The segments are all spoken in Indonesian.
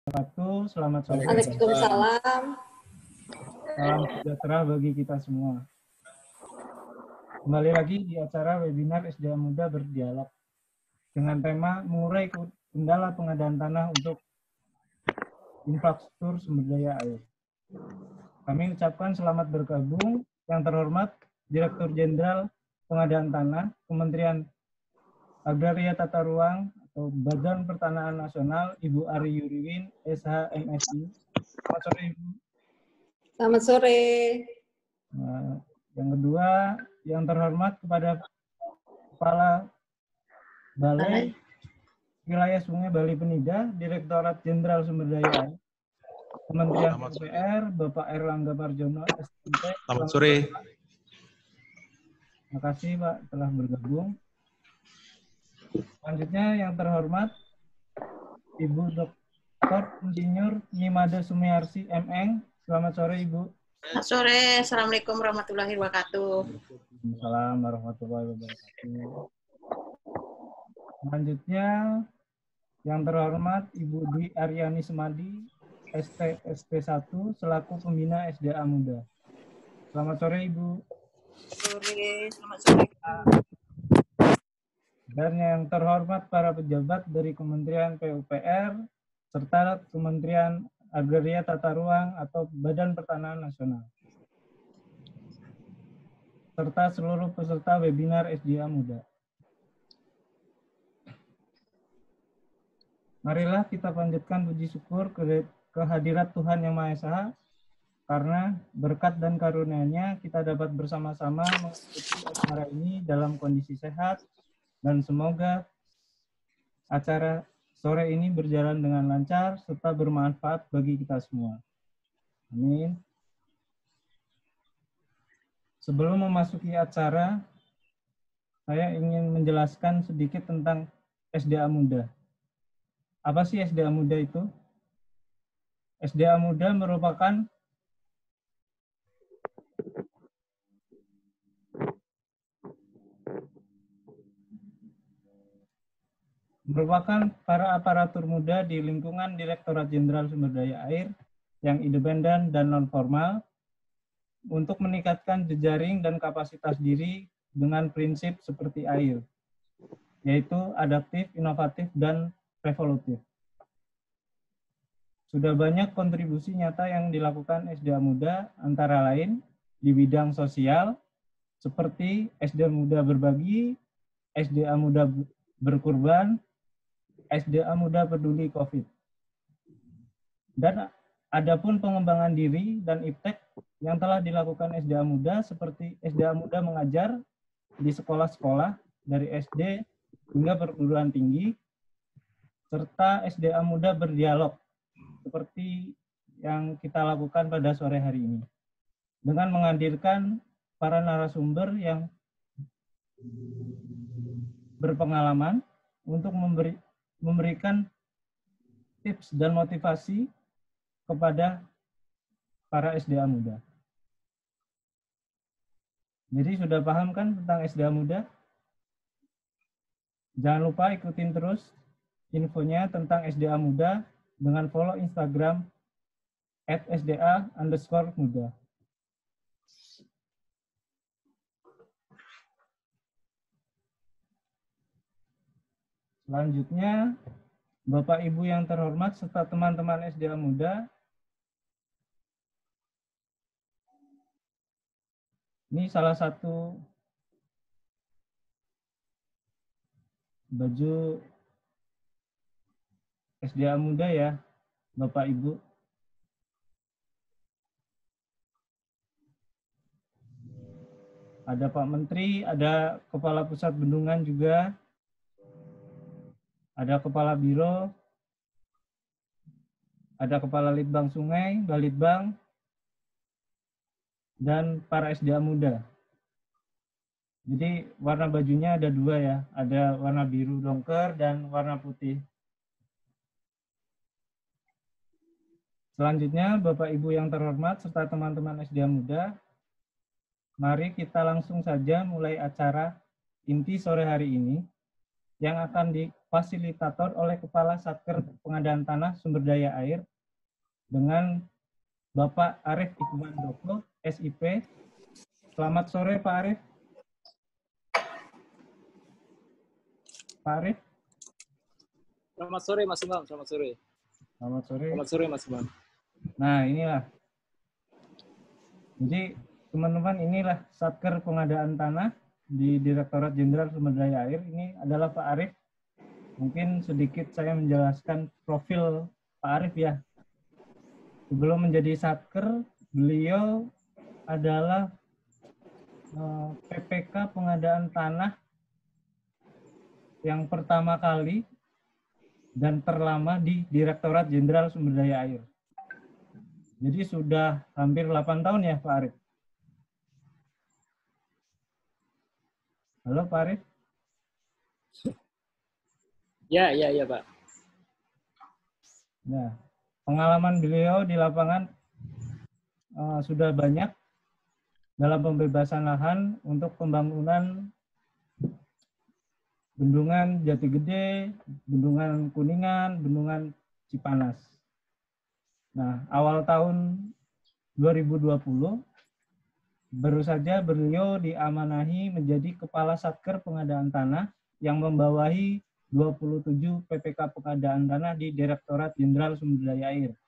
wabarakatuh. Selamat sore. Waalaikumsalam. Salam sejahtera bagi kita semua. Kembali lagi di acara webinar SDA Muda Berdialog dengan tema mengurai kendala pengadaan tanah untuk infrastruktur sumber daya air. Kami ucapkan selamat bergabung yang terhormat Direktur Jenderal Pengadaan Tanah Kementerian Agraria Tata Ruang atau Badan Pertanahan Nasional, Ibu Ari Yuriwin, SH MSI. Selamat sore, Ibu. Selamat sore. Yang kedua, yang terhormat kepada Kepala Balai Wilayah Sungai Bali Penida, Direktorat Jenderal Sumber Daya Air, Kementerian PUPR, Bapak Erlangga Marjono, SMT. Selamat sore. Terima kasih, Pak, telah bergabung. Selanjutnya yang terhormat Ibu Dr. Insinyur Nyimade Sumiarsi MN. Selamat sore, Ibu. Selamat sore. Assalamualaikum warahmatullahi wabarakatuh. Waalaikumsalam warahmatullahi wabarakatuh. Selanjutnya yang terhormat Ibu Dwi Aryani Semadi, ST SP1 selaku pembina SDA Muda. Selamat sore, Ibu. Sore. Selamat sore. Dan yang terhormat para pejabat dari Kementerian PUPR serta Kementerian Agraria Tata Ruang atau Badan Pertanahan Nasional, serta seluruh peserta webinar SDA Muda. Marilah kita panjatkan puji syukur kehadirat Tuhan Yang Maha Esa, karena berkat dan karunia-Nya kita dapat bersama-sama mengikuti acara ini dalam kondisi sehat, dan semoga acara sore ini berjalan dengan lancar serta bermanfaat bagi kita semua. Amin. Sebelum memasuki acara, saya ingin menjelaskan sedikit tentang SDA Muda. Apa sih SDA Muda itu? SDA Muda merupakan para aparatur muda di lingkungan Direktorat Jenderal Sumber Daya Air yang independen dan non-formal untuk meningkatkan jejaring dan kapasitas diri dengan prinsip seperti air, yaitu adaptif, inovatif, dan revolutif. Sudah banyak kontribusi nyata yang dilakukan SDA Muda, antara lain di bidang sosial, seperti SDA Muda Berbagi, SDA Muda Berkurban, SDA Muda Peduli COVID. Dan adapun pengembangan diri dan iptek yang telah dilakukan SDA Muda, seperti SDA Muda mengajar di sekolah-sekolah dari SD hingga perguruan tinggi, serta SDA Muda Berdialog, seperti yang kita lakukan pada sore hari ini, dengan menghadirkan para narasumber yang berpengalaman untuk memberikan tips dan motivasi kepada para SDA Muda. Jadi sudah paham kan tentang SDA Muda? Jangan lupa ikutin terus infonya tentang SDA Muda dengan follow Instagram @sda_muda. Selanjutnya, Bapak Ibu yang terhormat serta teman-teman SDA Muda, ini salah satu baju SDA Muda ya, Bapak Ibu. Ada Pak Menteri, ada Kepala Pusat Bendungan juga, ada Kepala Biro, ada Kepala Litbang Sungai, Balitbang, dan para SDA Muda. Jadi warna bajunya ada dua ya, ada warna biru dongker dan warna putih. Selanjutnya, Bapak Ibu yang terhormat serta teman-teman SDA Muda, mari kita langsung saja mulai acara inti sore hari ini yang akan fasilitator oleh Kepala Satker Pengadaan Tanah Sumber Daya Air dengan Bapak Arif Iqbandoko, SIP. Selamat sore Pak Arif. Pak Arif. Selamat sore Mas Imam, selamat sore. Selamat sore. Selamat sore Mas Imam. Nah inilah. Jadi teman-teman inilah Satker Pengadaan Tanah di Direktorat Jenderal Sumber Daya Air. Ini adalah Pak Arif. Mungkin sedikit saya menjelaskan profil Pak Arif ya. Sebelum menjadi Satker, beliau adalah PPK Pengadaan Tanah yang pertama kali dan terlama di Direktorat Jenderal Sumber Daya Air. Jadi sudah hampir 8 tahun ya Pak Arif. Halo Pak Arif. Ya Pak. Nah, pengalaman beliau di lapangan sudah banyak dalam pembebasan lahan untuk pembangunan Bendungan Jati Gede, Bendungan Kuningan, Bendungan Cipanas. Nah, awal tahun 2020 baru saja beliau diamanahi menjadi Kepala Satker Pengadaan Tanah yang membawahi 27 PPK Pengadaan Tanah di Direktorat Jenderal Sumber Daya Air.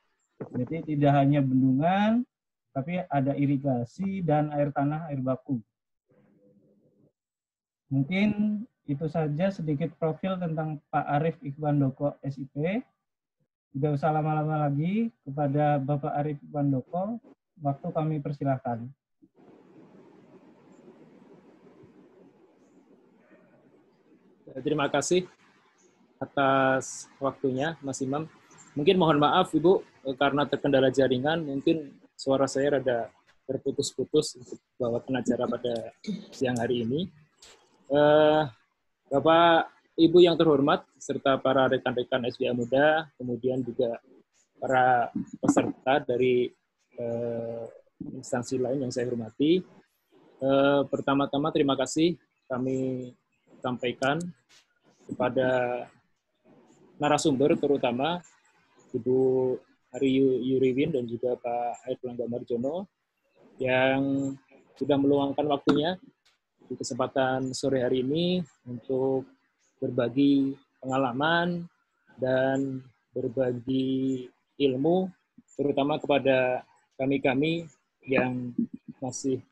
Jadi tidak hanya bendungan, tapi ada irigasi dan air tanah, air baku. Mungkin itu saja sedikit profil tentang Pak Arif Iqbandoko, SIP. Tidak usah lama-lama lagi, kepada Bapak Arif Iqbandoko, waktu kami persilahkan. Terima kasih atas waktunya, Mas Imam. Mungkin mohon maaf, Ibu, karena terkendala jaringan, mungkin suara saya rada terputus-putus untuk bawakan acara pada siang hari ini. Bapak, Ibu yang terhormat, serta para rekan-rekan SBA Muda, kemudian juga para peserta dari instansi lain yang saya hormati. Pertama-tama terima kasih kami sampaikan kepada narasumber, terutama Ibu Ari Yuriwin dan juga Pak Airlangga Marjono yang sudah meluangkan waktunya di kesempatan sore hari ini untuk berbagi pengalaman dan berbagi ilmu, terutama kepada kami-kami yang masih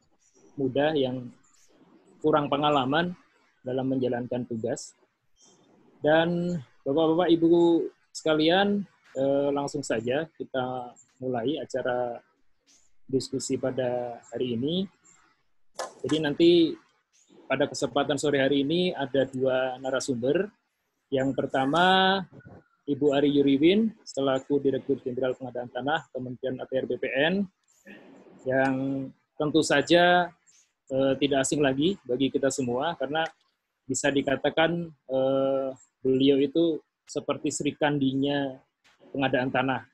muda, yang kurang pengalaman dalam menjalankan tugas. Dan Bapak-Bapak, Ibu sekalian, langsung saja kita mulai acara diskusi pada hari ini. Jadi nanti pada kesempatan sore hari ini ada dua narasumber. Yang pertama, Ibu Ari Yuriwin, selaku Direktur Jenderal Pengadaan Tanah Kementerian ATR BPN, yang tentu saja tidak asing lagi bagi kita semua, karena bisa dikatakan beliau itu seperti Sri Kandinya pengadaan tanah.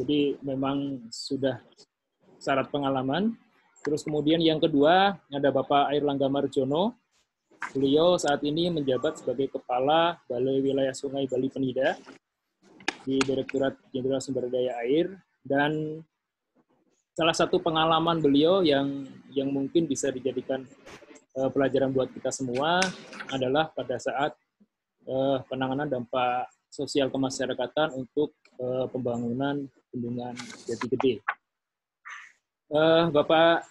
Jadi memang sudah syarat pengalaman. Terus kemudian yang kedua ada Bapak Airlangga Marjono. Beliau saat ini menjabat sebagai Kepala Balai Wilayah Sungai Bali Penida di Direktorat Jenderal Sumber Daya Air, dan salah satu pengalaman beliau yang mungkin bisa dijadikan pelajaran buat kita semua adalah pada saat penanganan dampak sosial kemasyarakatan untuk pembangunan bendungan Jati Gede. Bapak,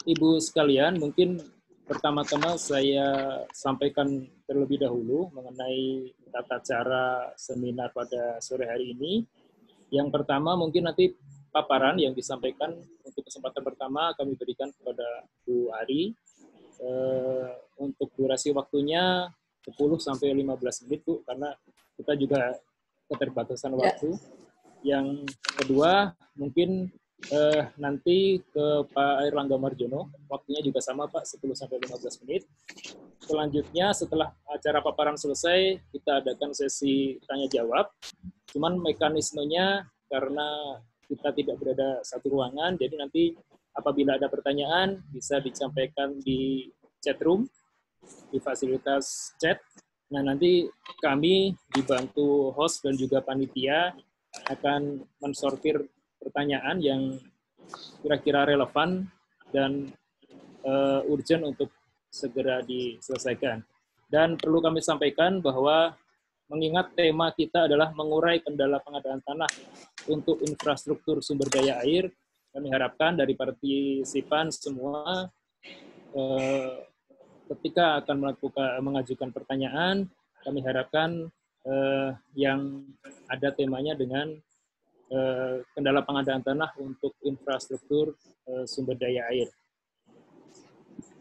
Ibu sekalian, mungkin pertama-tama saya sampaikan terlebih dahulu mengenai tata cara seminar pada sore hari ini. Yang pertama mungkin nanti paparan yang disampaikan untuk kesempatan pertama kami berikan kepada Bu Ari. Untuk durasi waktunya 10-15 menit, Bu, karena kita juga keterbatasan waktu. Yang kedua, mungkin nanti ke Pak Airlangga Marjono, waktunya juga sama, Pak, 10-15 menit. Selanjutnya, setelah acara paparan selesai, kita adakan sesi tanya-jawab. Cuman mekanismenya, karena kita tidak berada satu ruangan, jadi nanti apabila ada pertanyaan, bisa disampaikan di chat room, di fasilitas chat, Nah, nanti kami dibantu host dan juga panitia akan mensortir pertanyaan yang kira-kira relevan dan urgent untuk segera diselesaikan. Dan perlu kami sampaikan bahwa mengingat tema kita adalah mengurai kendala pengadaan tanah untuk infrastruktur sumber daya air, kami harapkan dari partisipan semua ketika akan mengajukan pertanyaan, kami harapkan yang ada temanya dengan kendala pengadaan tanah untuk infrastruktur sumber daya air.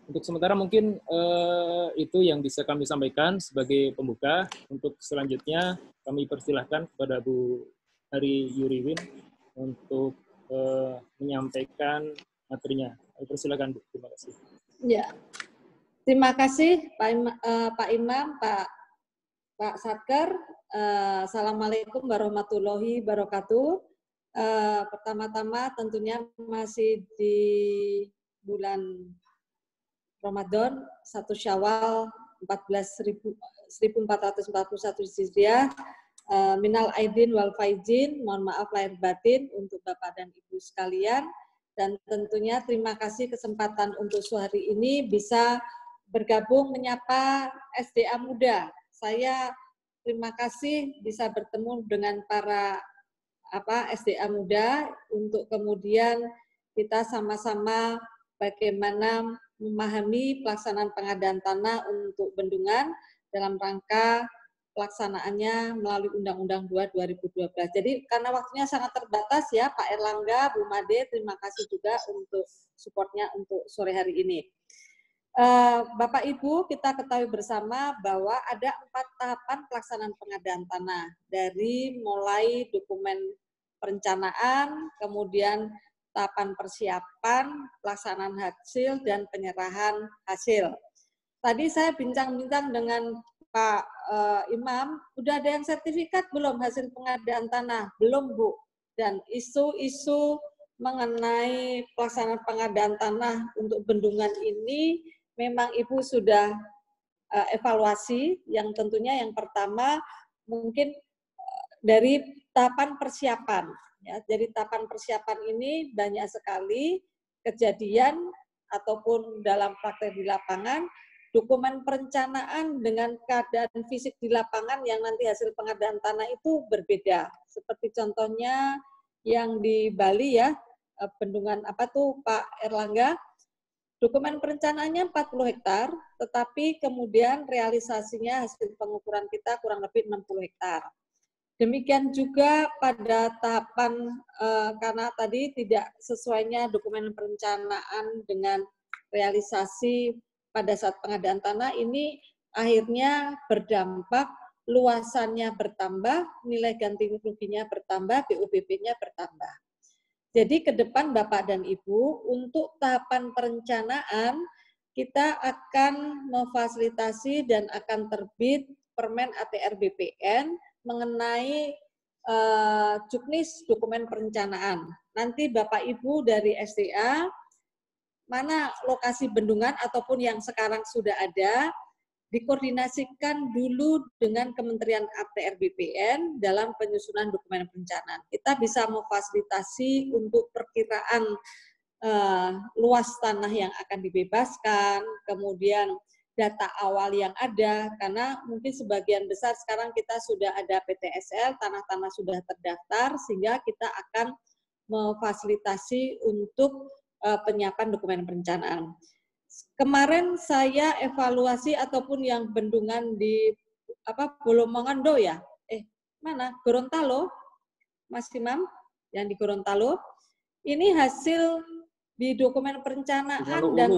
Untuk sementara mungkin itu yang bisa kami sampaikan sebagai pembuka. Untuk selanjutnya kami persilahkan kepada Bu Hari Yuriwin untuk menyampaikan materinya. Persilakan Bu, terima kasih. Ya, terima kasih Pak Imam, Pak Satker. Assalamualaikum warahmatullahi wabarakatuh. Pertama-tama tentunya masih di bulan Ramadan, 1 Syawal 1441 Hijriah. Minal aidin wal faizin, mohon maaf lahir batin untuk Bapak dan Ibu sekalian. Dan tentunya terima kasih kesempatan untuk sore ini bisa bergabung menyapa SDA Muda. Saya terima kasih bisa bertemu dengan para SDA Muda untuk kemudian kita sama-sama bagaimana memahami pelaksanaan pengadaan tanah untuk bendungan dalam rangka pelaksanaannya melalui Undang-Undang 2 2012. Jadi karena waktunya sangat terbatas ya Pak Erlangga, Bu Made, terima kasih juga untuk supportnya untuk sore hari ini. Bapak Ibu, kita ketahui bersama bahwa ada 4 tahapan pelaksanaan pengadaan tanah, dari mulai dokumen perencanaan, kemudian tahapan persiapan, pelaksanaan hasil, dan penyerahan hasil. Tadi saya bincang-bincang dengan Pak Imam, udah ada yang sertifikat belum hasil pengadaan tanah? Belum, Bu. Dan isu-isu mengenai pelaksanaan pengadaan tanah untuk bendungan ini memang Ibu sudah evaluasi, yang tentunya yang pertama mungkin dari tahapan persiapan. Ya, jadi tahapan persiapan ini banyak sekali kejadian ataupun dalam praktek di lapangan, dokumen perencanaan dengan keadaan fisik di lapangan yang nanti hasil pengadaan tanah itu berbeda. Seperti contohnya yang di Bali ya, bendungan apa tuh Pak Erlangga, dokumen perencanaannya 40 hektar, tetapi kemudian realisasinya hasil pengukuran kita kurang lebih 60 hektar. Demikian juga pada tahapan, karena tadi tidak sesuainya dokumen perencanaan dengan realisasi pada saat pengadaan tanah, ini akhirnya berdampak luasannya bertambah, nilai ganti ruginya bertambah, BUPP-nya bertambah. Jadi ke depan Bapak dan Ibu, untuk tahapan perencanaan, kita akan memfasilitasi dan akan terbit Permen ATR BPN mengenai juknis dokumen perencanaan. Nanti Bapak Ibu dari SDA, mana lokasi bendungan ataupun yang sekarang sudah ada, dikoordinasikan dulu dengan Kementerian ATR BPN dalam penyusunan dokumen perencanaan. Kita bisa memfasilitasi untuk perkiraan luas tanah yang akan dibebaskan, kemudian data awal yang ada, karena mungkin sebagian besar sekarang kita sudah ada PTSL, tanah-tanah sudah terdaftar, sehingga kita akan memfasilitasi untuk penyiapan dokumen perencanaan. Kemarin saya evaluasi ataupun yang bendungan di Bolomongando ya, mana Gorontalo, Mas Imam, yang di Gorontalo, ini hasil di dokumen perencanaan dan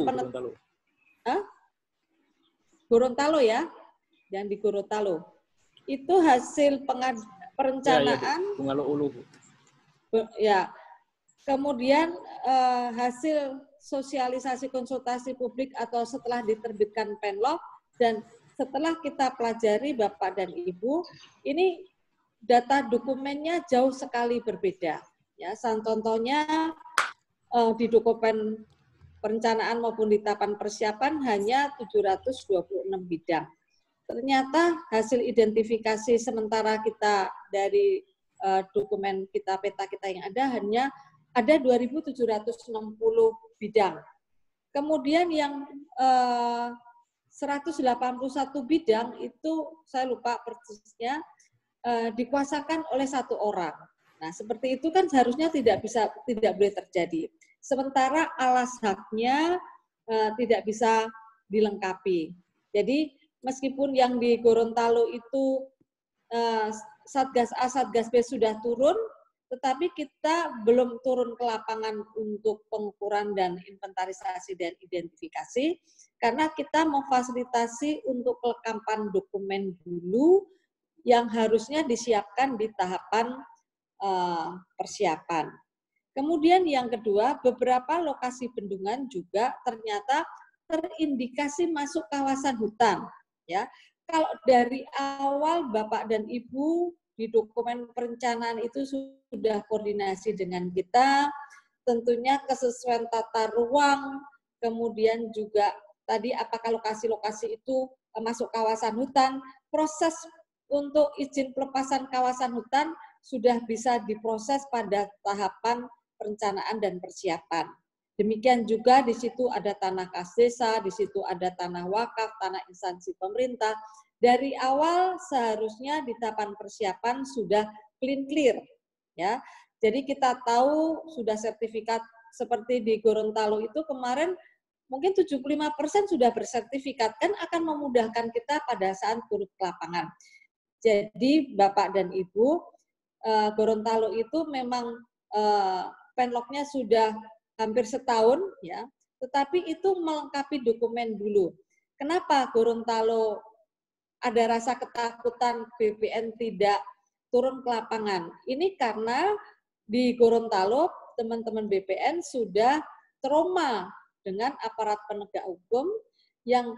Gorontalo ya, yang di Gorontalo. Itu hasil perencanaan. Ya. Kemudian hasil sosialisasi konsultasi publik atau setelah diterbitkan Penlog, dan setelah kita pelajari Bapak dan Ibu, ini data dokumennya jauh sekali berbeda. Ya, contohnya di dokumen perencanaan maupun di tahapan persiapan hanya 726 bidang. ternyata hasil identifikasi sementara kita dari dokumen kita, peta kita yang ada ada 2.760 bidang. Kemudian yang 181 bidang itu saya lupa persisnya dikuasakan oleh satu orang. Nah, seperti itu kan seharusnya tidak boleh terjadi. Sementara alas haknya tidak bisa dilengkapi. Jadi meskipun yang di Gorontalo itu Satgas A, Satgas B sudah turun, tetapi kita belum turun ke lapangan untuk pengukuran dan inventarisasi dan identifikasi, karena kita memfasilitasi untuk kelengkapan dokumen dulu yang harusnya disiapkan di tahapan persiapan. Kemudian yang kedua, beberapa lokasi bendungan juga ternyata terindikasi masuk kawasan hutan. Ya, kalau dari awal Bapak dan Ibu di dokumen perencanaan itu sudah koordinasi dengan kita, tentunya kesesuaian tata ruang, kemudian juga tadi apakah lokasi-lokasi itu masuk kawasan hutan, proses untuk izin pelepasan kawasan hutan sudah bisa diproses pada tahapan perencanaan dan persiapan. Demikian juga di situ ada tanah kas desa, di situ ada tanah wakaf, tanah instansi pemerintah. Dari awal seharusnya di tahapan persiapan sudah clear, ya. Jadi kita tahu sudah sertifikat seperti di Gorontalo itu kemarin mungkin 75% sudah bersertifikat, kan akan memudahkan kita pada saat turun ke lapangan. Jadi Bapak dan Ibu, Gorontalo itu memang penlognya sudah hampir setahun, ya, tetapi itu melengkapi dokumen dulu. Kenapa Gorontalo ada rasa ketakutan BPN tidak turun ke lapangan? Ini karena di Gorontalo teman-teman BPN sudah trauma dengan aparat penegak hukum yang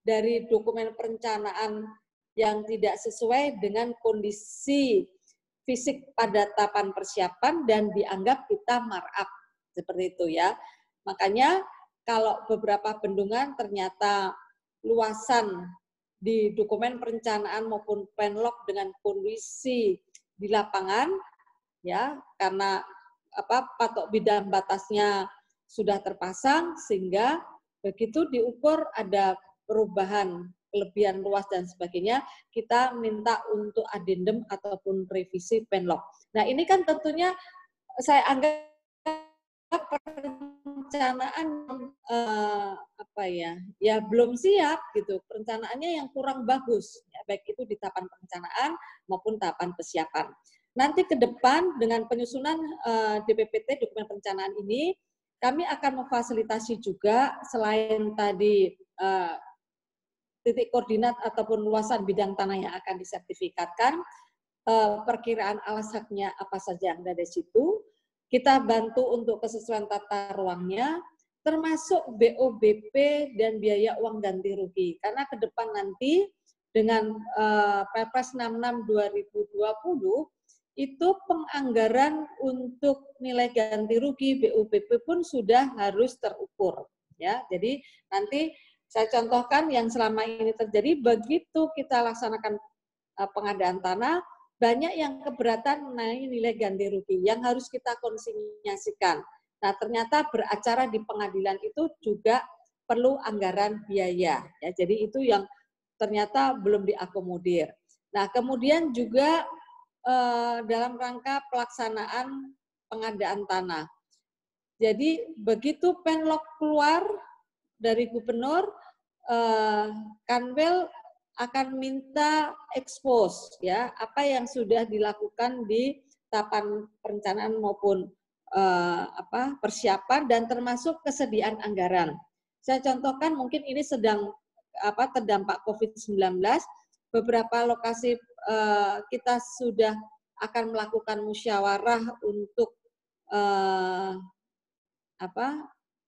dari dokumen perencanaan yang tidak sesuai dengan kondisi fisik pada tahapan persiapan dan dianggap kita markup seperti itu, ya. Makanya kalau beberapa bendungan ternyata luasan di dokumen perencanaan maupun penlog dengan kondisi di lapangan, ya, karena patok bidang batasnya sudah terpasang sehingga begitu diukur ada perubahan kelebihan luas dan sebagainya, kita minta untuk adendum ataupun revisi penlog. Nah, ini kan tentunya saya anggap perencanaan ya belum siap gitu, perencanaannya yang kurang bagus, ya, baik itu di tahapan perencanaan maupun tahapan persiapan. Nanti ke depan dengan penyusunan DPPT dokumen perencanaan ini, kami akan memfasilitasi juga selain tadi titik koordinat ataupun luasan bidang tanah yang akan disertifikatkan, perkiraan alas haknya apa saja yang ada di situ, kita bantu untuk kesesuaian tata ruangnya, termasuk BOBP dan biaya uang ganti rugi. Karena ke depan nanti dengan Perpres 66 2020, itu penganggaran untuk nilai ganti rugi BOBP pun sudah harus terukur. Ya, jadi nanti saya contohkan yang selama ini terjadi, begitu kita laksanakan pengadaan tanah, banyak yang keberatan mengenai nilai ganti rugi yang harus kita konsinyasikan. Nah, ternyata beracara di pengadilan itu juga perlu anggaran biaya. Ya, jadi itu yang ternyata belum diakomodir. Nah, kemudian juga dalam rangka pelaksanaan pengadaan tanah. Jadi begitu penlog keluar dari gubernur, Kanwil akan minta expose, ya, apa yang sudah dilakukan di tahapan perencanaan maupun persiapan dan termasuk kesediaan anggaran. Saya contohkan mungkin ini sedang terdampak COVID-19, beberapa lokasi kita sudah akan melakukan musyawarah untuk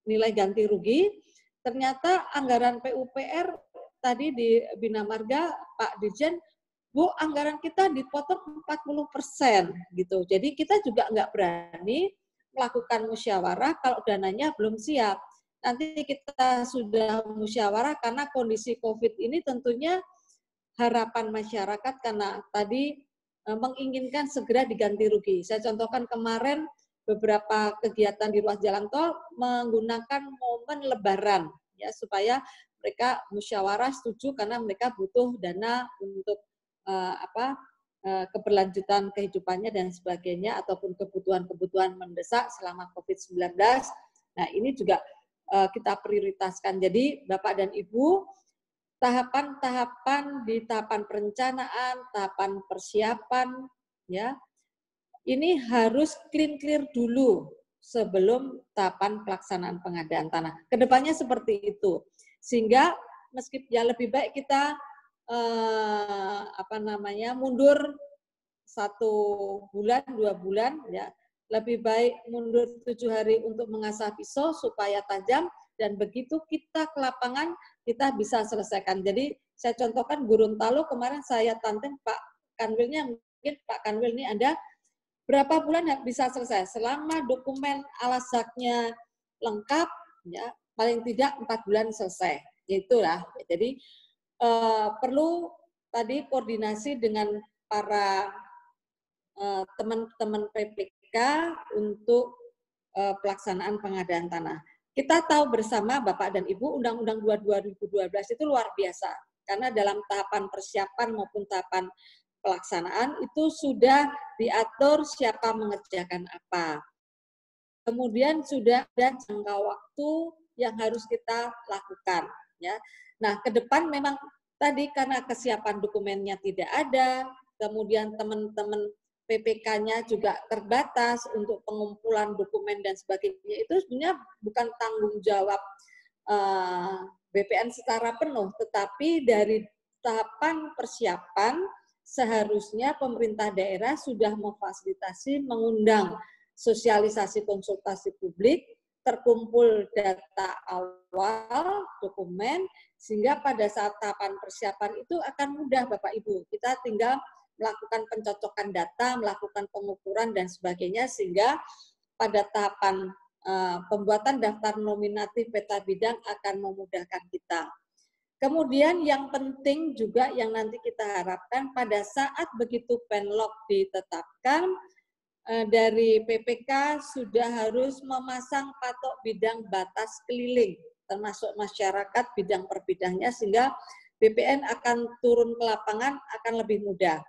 nilai ganti rugi. Ternyata anggaran PUPR tadi di Bina Marga, Pak Dirjen, Bu, anggaran kita dipotong 40% gitu. Jadi kita juga nggak berani melakukan musyawarah kalau dananya belum siap. nanti kita sudah musyawarah, karena kondisi COVID ini tentunya harapan masyarakat karena tadi menginginkan segera diganti rugi. Saya contohkan kemarin beberapa kegiatan di ruas jalan tol menggunakan momen Lebaran ya, supaya mereka musyawarah setuju karena mereka butuh dana untuk keberlanjutan kehidupannya dan sebagainya, ataupun kebutuhan-kebutuhan mendesak selama COVID-19. Nah, ini juga kita prioritaskan. Jadi Bapak dan Ibu, tahapan-tahapan di tahapan perencanaan, tahapan persiapan, ya, ini harus clear dulu sebelum tahapan pelaksanaan pengadaan tanah. Kedepannya seperti itu, sehingga meskipun ya lebih baik kita mundur 1 bulan, 2 bulan, ya, lebih baik mundur 7 hari untuk mengasah pisau supaya tajam, dan begitu kita ke lapangan kita bisa selesaikan. Jadi saya contohkan Gorontalo kemarin saya tantang Pak Kanwilnya, mungkin Pak Kanwil ini Anda berapa bulan bisa selesai? Selama dokumen alasaknya lengkap, ya, paling tidak 4 bulan selesai. Itulah. Jadi perlu tadi koordinasi dengan para teman-teman PPK untuk pelaksanaan pengadaan tanah. Kita tahu bersama Bapak dan Ibu, Undang-Undang 2 2012 itu luar biasa, karena dalam tahapan persiapan maupun tahapan pelaksanaan itu sudah diatur siapa mengerjakan apa. Kemudian sudah ada jangka waktu yang harus kita lakukan. Ya. Nah, ke depan memang tadi karena kesiapan dokumennya tidak ada, kemudian teman-teman PPK-nya juga terbatas untuk pengumpulan dokumen dan sebagainya, itu sebenarnya bukan tanggung jawab BPN secara penuh, tetapi dari tahapan persiapan seharusnya pemerintah daerah sudah memfasilitasi, mengundang sosialisasi konsultasi publik, terkumpul data awal, dokumen, sehingga pada saat tahapan persiapan itu akan mudah Bapak Ibu. Kita tinggal melakukan pencocokan data, melakukan pengukuran dan sebagainya, sehingga pada tahapan pembuatan daftar nominatif peta bidang akan memudahkan kita. Kemudian yang penting juga yang nanti kita harapkan pada saat begitu penlok ditetapkan, dari PPK sudah harus memasang patok bidang batas keliling, termasuk masyarakat bidang per bidangnya, sehingga BPN akan turun ke lapangan akan lebih mudah.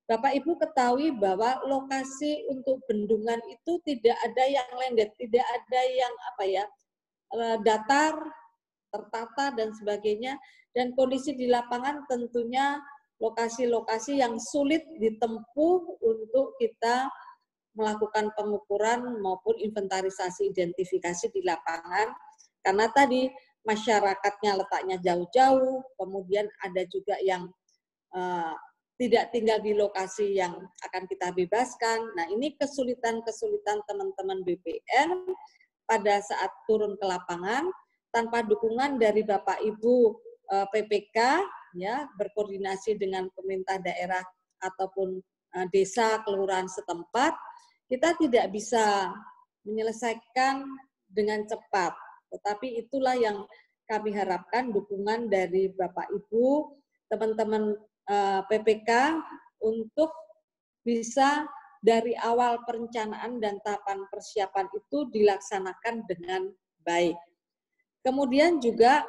Bapak Ibu ketahui bahwa lokasi untuk bendungan itu tidak ada yang landed, tidak ada yang datar, tertata dan sebagainya, dan kondisi di lapangan tentunya lokasi-lokasi yang sulit ditempuh untuk kita melakukan pengukuran maupun inventarisasi identifikasi di lapangan, karena tadi masyarakatnya letaknya jauh-jauh, kemudian ada juga yang tidak tinggal di lokasi yang akan kita bebaskan. Nah, ini kesulitan-kesulitan teman-teman BPN pada saat turun ke lapangan, tanpa dukungan dari Bapak Ibu PPK, ya, berkoordinasi dengan pemerintah daerah ataupun desa, kelurahan setempat, kita tidak bisa menyelesaikan dengan cepat. Tetapi itulah yang kami harapkan, dukungan dari Bapak Ibu, teman-teman PPK untuk bisa dari awal perencanaan dan tahapan persiapan itu dilaksanakan dengan baik. Kemudian juga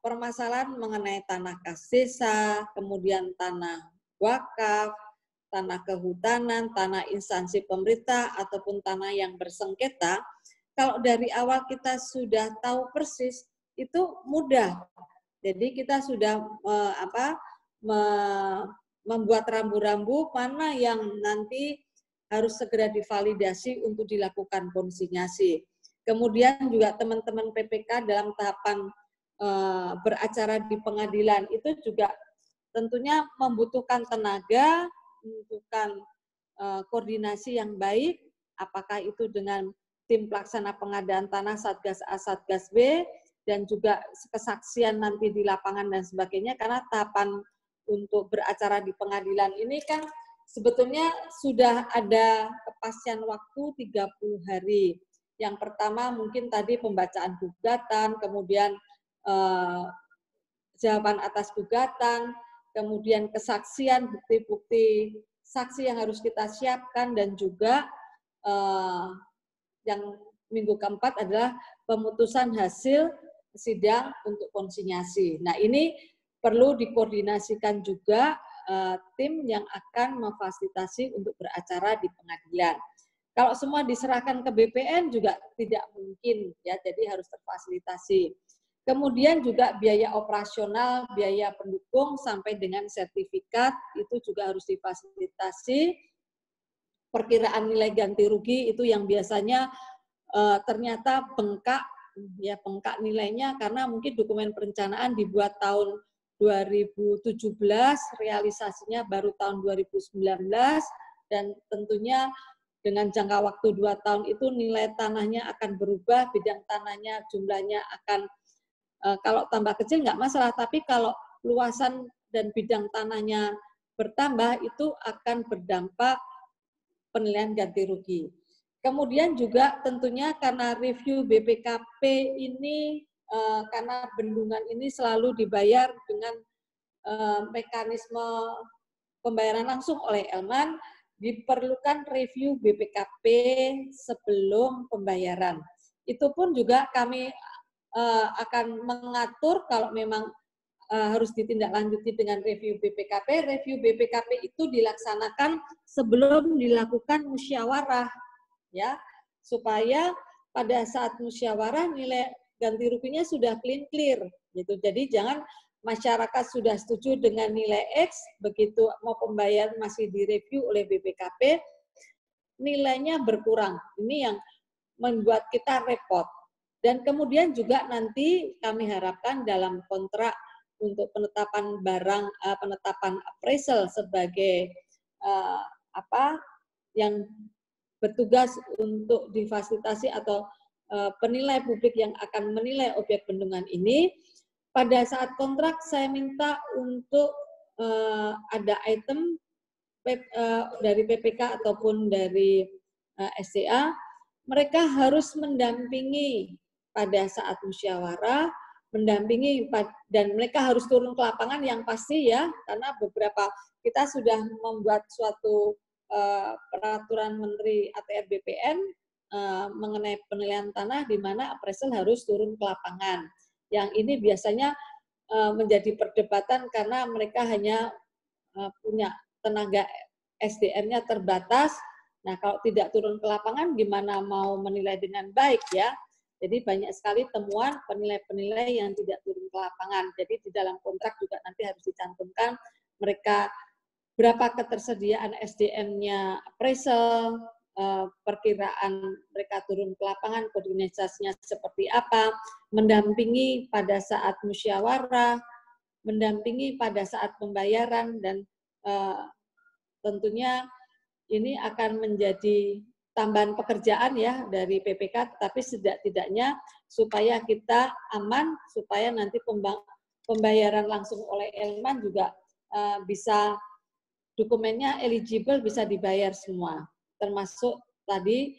permasalahan mengenai tanah kas desa, kemudian tanah wakaf, tanah kehutanan, tanah instansi pemerintah, ataupun tanah yang bersengketa, kalau dari awal kita sudah tahu persis, itu mudah. Jadi kita sudah membuat rambu-rambu mana yang nanti harus segera divalidasi untuk dilakukan konsinyasi. Kemudian juga teman-teman PPK dalam tahapan beracara di pengadilan itu juga tentunya membutuhkan tenaga, membutuhkan koordinasi yang baik, apakah itu dengan tim pelaksana pengadaan tanah Satgas A, Satgas B, dan juga kesaksian nanti di lapangan dan sebagainya, karena tahapan untuk beracara di pengadilan ini kan sebetulnya sudah ada kepastian waktu 30 hari. Yang pertama mungkin tadi pembacaan gugatan, kemudian jawaban atas gugatan, kemudian kesaksian, bukti-bukti saksi yang harus kita siapkan, dan juga yang minggu keempat adalah pemutusan hasil sidang untuk konsinyasi. Nah, ini perlu dikoordinasikan juga tim yang akan memfasilitasi untuk beracara di pengadilan. Kalau semua diserahkan ke BPN juga tidak mungkin, ya, jadi harus terfasilitasi. Kemudian juga biaya operasional, biaya pendukung sampai dengan sertifikat itu juga harus difasilitasi. Perkiraan nilai ganti rugi itu yang biasanya ternyata bengkak, ya, bengkak nilainya karena mungkin dokumen perencanaan dibuat tahun 2017, realisasinya baru tahun 2019, dan tentunya dengan jangka waktu 2 tahun itu nilai tanahnya akan berubah, bidang tanahnya jumlahnya akan, kalau tambah kecil nggak masalah, tapi kalau luasan dan bidang tanahnya bertambah itu akan berdampak penilaian ganti rugi. Kemudian juga tentunya karena review BPKP ini, karena bendungan ini selalu dibayar dengan mekanisme pembayaran langsung oleh Elman, diperlukan review BPKP sebelum pembayaran. Itu pun juga kami akan mengatur kalau memang harus ditindaklanjuti dengan review BPKP. Review BPKP itu dilaksanakan sebelum dilakukan musyawarah, ya, supaya pada saat musyawarah nilai ganti ruginya sudah clear gitu. Jadi jangan masyarakat sudah setuju dengan nilai X, begitu mau pembayaran masih direview oleh BPKP, nilainya berkurang. Ini yang membuat kita repot. Dan kemudian juga nanti kami harapkan dalam kontrak untuk penetapan barang, penetapan appraisal sebagai yang bertugas untuk difasilitasi atau penilai publik yang akan menilai objek bendungan ini, pada saat kontrak saya minta untuk ada item dari PPK ataupun dari SDA, mereka harus mendampingi pada saat musyawarah, mendampingi, dan mereka harus turun ke lapangan yang pasti, ya, karena beberapa kita sudah membuat suatu peraturan Menteri ATR BPN mengenai penilaian tanah di mana appraisal harus turun ke lapangan. Yang ini biasanya menjadi perdebatan karena mereka hanya punya tenaga SDM-nya terbatas. Nah, kalau tidak turun ke lapangan gimana mau menilai dengan baik, ya. Jadi banyak sekali temuan penilai-penilai yang tidak turun ke lapangan. Jadi di dalam kontrak juga nanti harus dicantumkan mereka berapa ketersediaan SDM-nya appraisal, perkiraan mereka turun ke lapangan, koordinasinya seperti apa, mendampingi pada saat musyawarah, mendampingi pada saat pembayaran, dan tentunya ini akan menjadi tambahan pekerjaan, ya, dari PPK, tapi setidak-tidaknya supaya kita aman, supaya nanti pembayaran langsung oleh Elman juga bisa dokumennya eligible, bisa dibayar semua. Termasuk tadi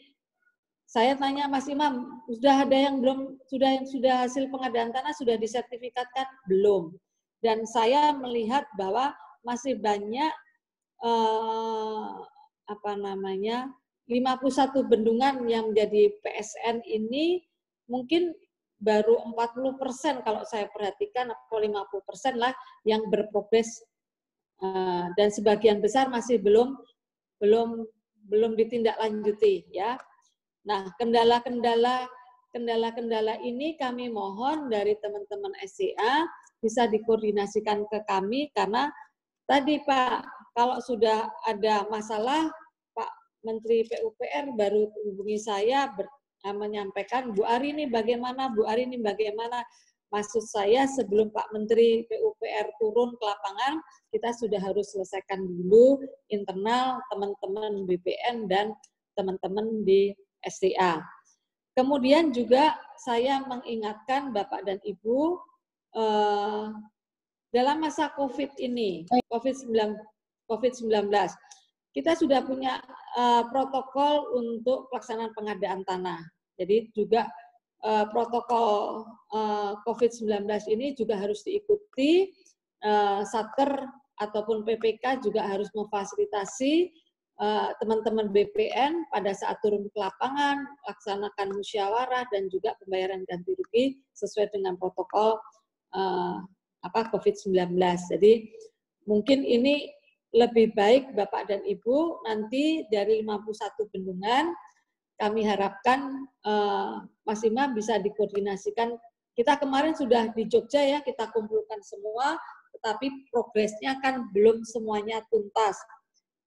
saya tanya Mas Imam, sudah ada yang belum, sudah hasil pengadaan tanah sudah disertifikatkan? Belum. Dan saya melihat bahwa masih banyak 51 bendungan yang menjadi PSN ini mungkin baru 40% kalau saya perhatikan, atau 50% lah yang berprogres, dan sebagian besar masih belum ditindaklanjuti, ya. Nah, kendala-kendala ini kami mohon dari teman-teman SCA bisa dikoordinasikan ke kami, karena tadi Pak, kalau sudah ada masalah, Pak Menteri PUPR baru hubungi saya menyampaikan, Bu Ari ini bagaimana, Bu Ari ini bagaimana. Maksud saya sebelum Pak Menteri PUPR turun ke lapangan, kita sudah harus selesaikan dulu internal teman-teman BPN dan teman-teman di SDA. Kemudian juga saya mengingatkan Bapak dan Ibu, dalam masa COVID ini, COVID-19, kita sudah punya protokol untuk pelaksanaan pengadaan tanah. Jadi juga protokol COVID-19 ini juga harus diikuti. Satker ataupun PPK juga harus memfasilitasi teman-teman BPN pada saat turun ke lapangan, laksanakan musyawarah dan juga pembayaran ganti rugi sesuai dengan protokol COVID-19. Jadi mungkin ini lebih baik Bapak dan Ibu nanti dari 51 bendungan kami harapkan Mas Imam bisa dikoordinasikan. Kita kemarin sudah di Jogja ya, kita kumpulkan semua, tetapi progresnya kan belum semuanya tuntas.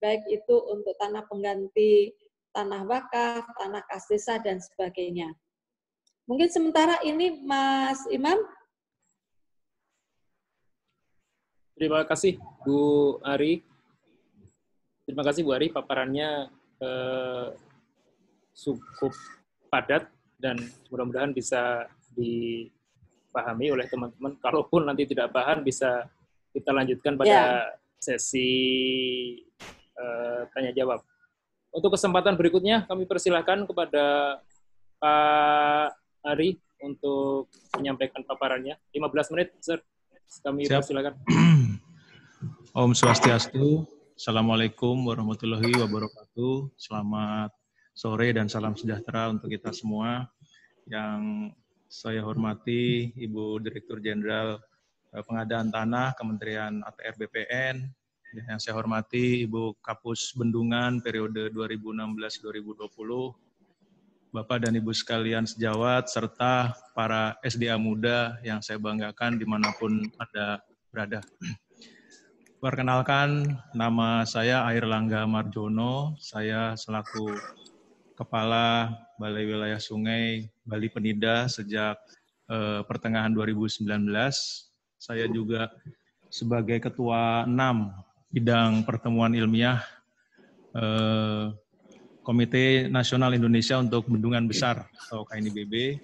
Baik itu untuk tanah pengganti, tanah wakaf, tanah kas desa, dan sebagainya. Mungkin sementara ini Mas Imam. Terima kasih Bu Ari. Terima kasih Bu Ari, paparannya cukup padat dan mudah-mudahan bisa dipahami oleh teman-teman. Kalaupun nanti tidak paham, bisa kita lanjutkan pada sesi tanya jawab. Untuk kesempatan berikutnya, kami persilahkan kepada Pak Ari untuk menyampaikan paparannya. 15 menit, Sir. Kami persilahkan. Om Swastiastu. Assalamualaikum warahmatullahi wabarakatuh. Selamat sore dan salam sejahtera untuk kita semua. Yang saya hormati Ibu Direktur Jenderal Pengadaan Tanah Kementerian ATR BPN. Yang saya hormati Ibu Kapus Bendungan periode 2016-2020. Bapak dan Ibu sekalian sejawat, serta para SDA muda yang saya banggakan dimanapun Anda berada. Perkenalkan, nama saya Airlangga Marjono. Saya selaku Kepala Balai Wilayah Sungai Bali Penida sejak pertengahan 2019. Saya juga sebagai Ketua 6 Bidang Pertemuan Ilmiah Komite Nasional Indonesia untuk Bendungan Besar atau KNIBB.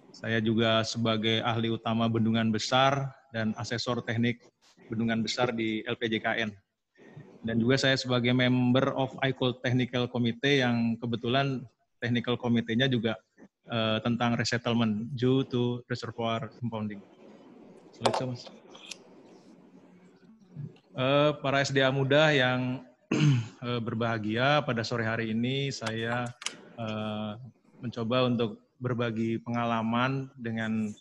Saya juga sebagai ahli utama bendungan besar dan asesor teknik bendungan besar di LPJKN. Dan juga saya sebagai member of ICOL Technical Committee yang kebetulan technical committee-nya juga tentang resettlement due to reservoir impounding. Selesai, Mas. Para SDA muda yang berbahagia, pada sore hari ini saya mencoba untuk berbagi pengalaman dengan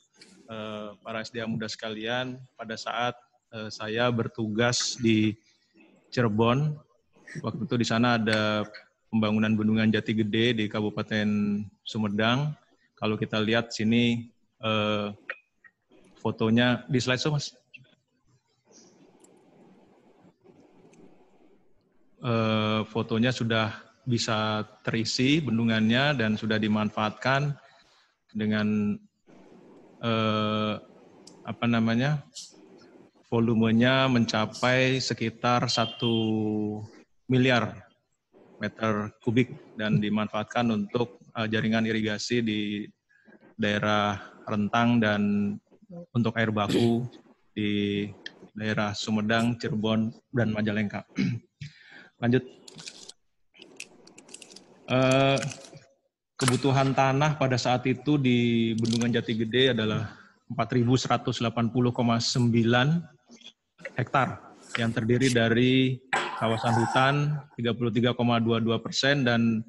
para SDA muda sekalian pada saat saya bertugas di Cirebon. Waktu itu di sana ada pembangunan bendungan Jati Gede di Kabupaten Sumedang. Kalau kita lihat sini fotonya di slide show, Mas. Fotonya sudah bisa terisi bendungannya dan sudah dimanfaatkan dengan volumenya mencapai sekitar 1 miliar meter kubik dan dimanfaatkan untuk jaringan irigasi di daerah Rentang dan untuk air baku di daerah Sumedang, Cirebon, dan Majalengka. Lanjut. Kebutuhan tanah pada saat itu di Bendungan Jati Gede adalah 4.180,9 hektar yang terdiri dari kawasan hutan 33,22% dan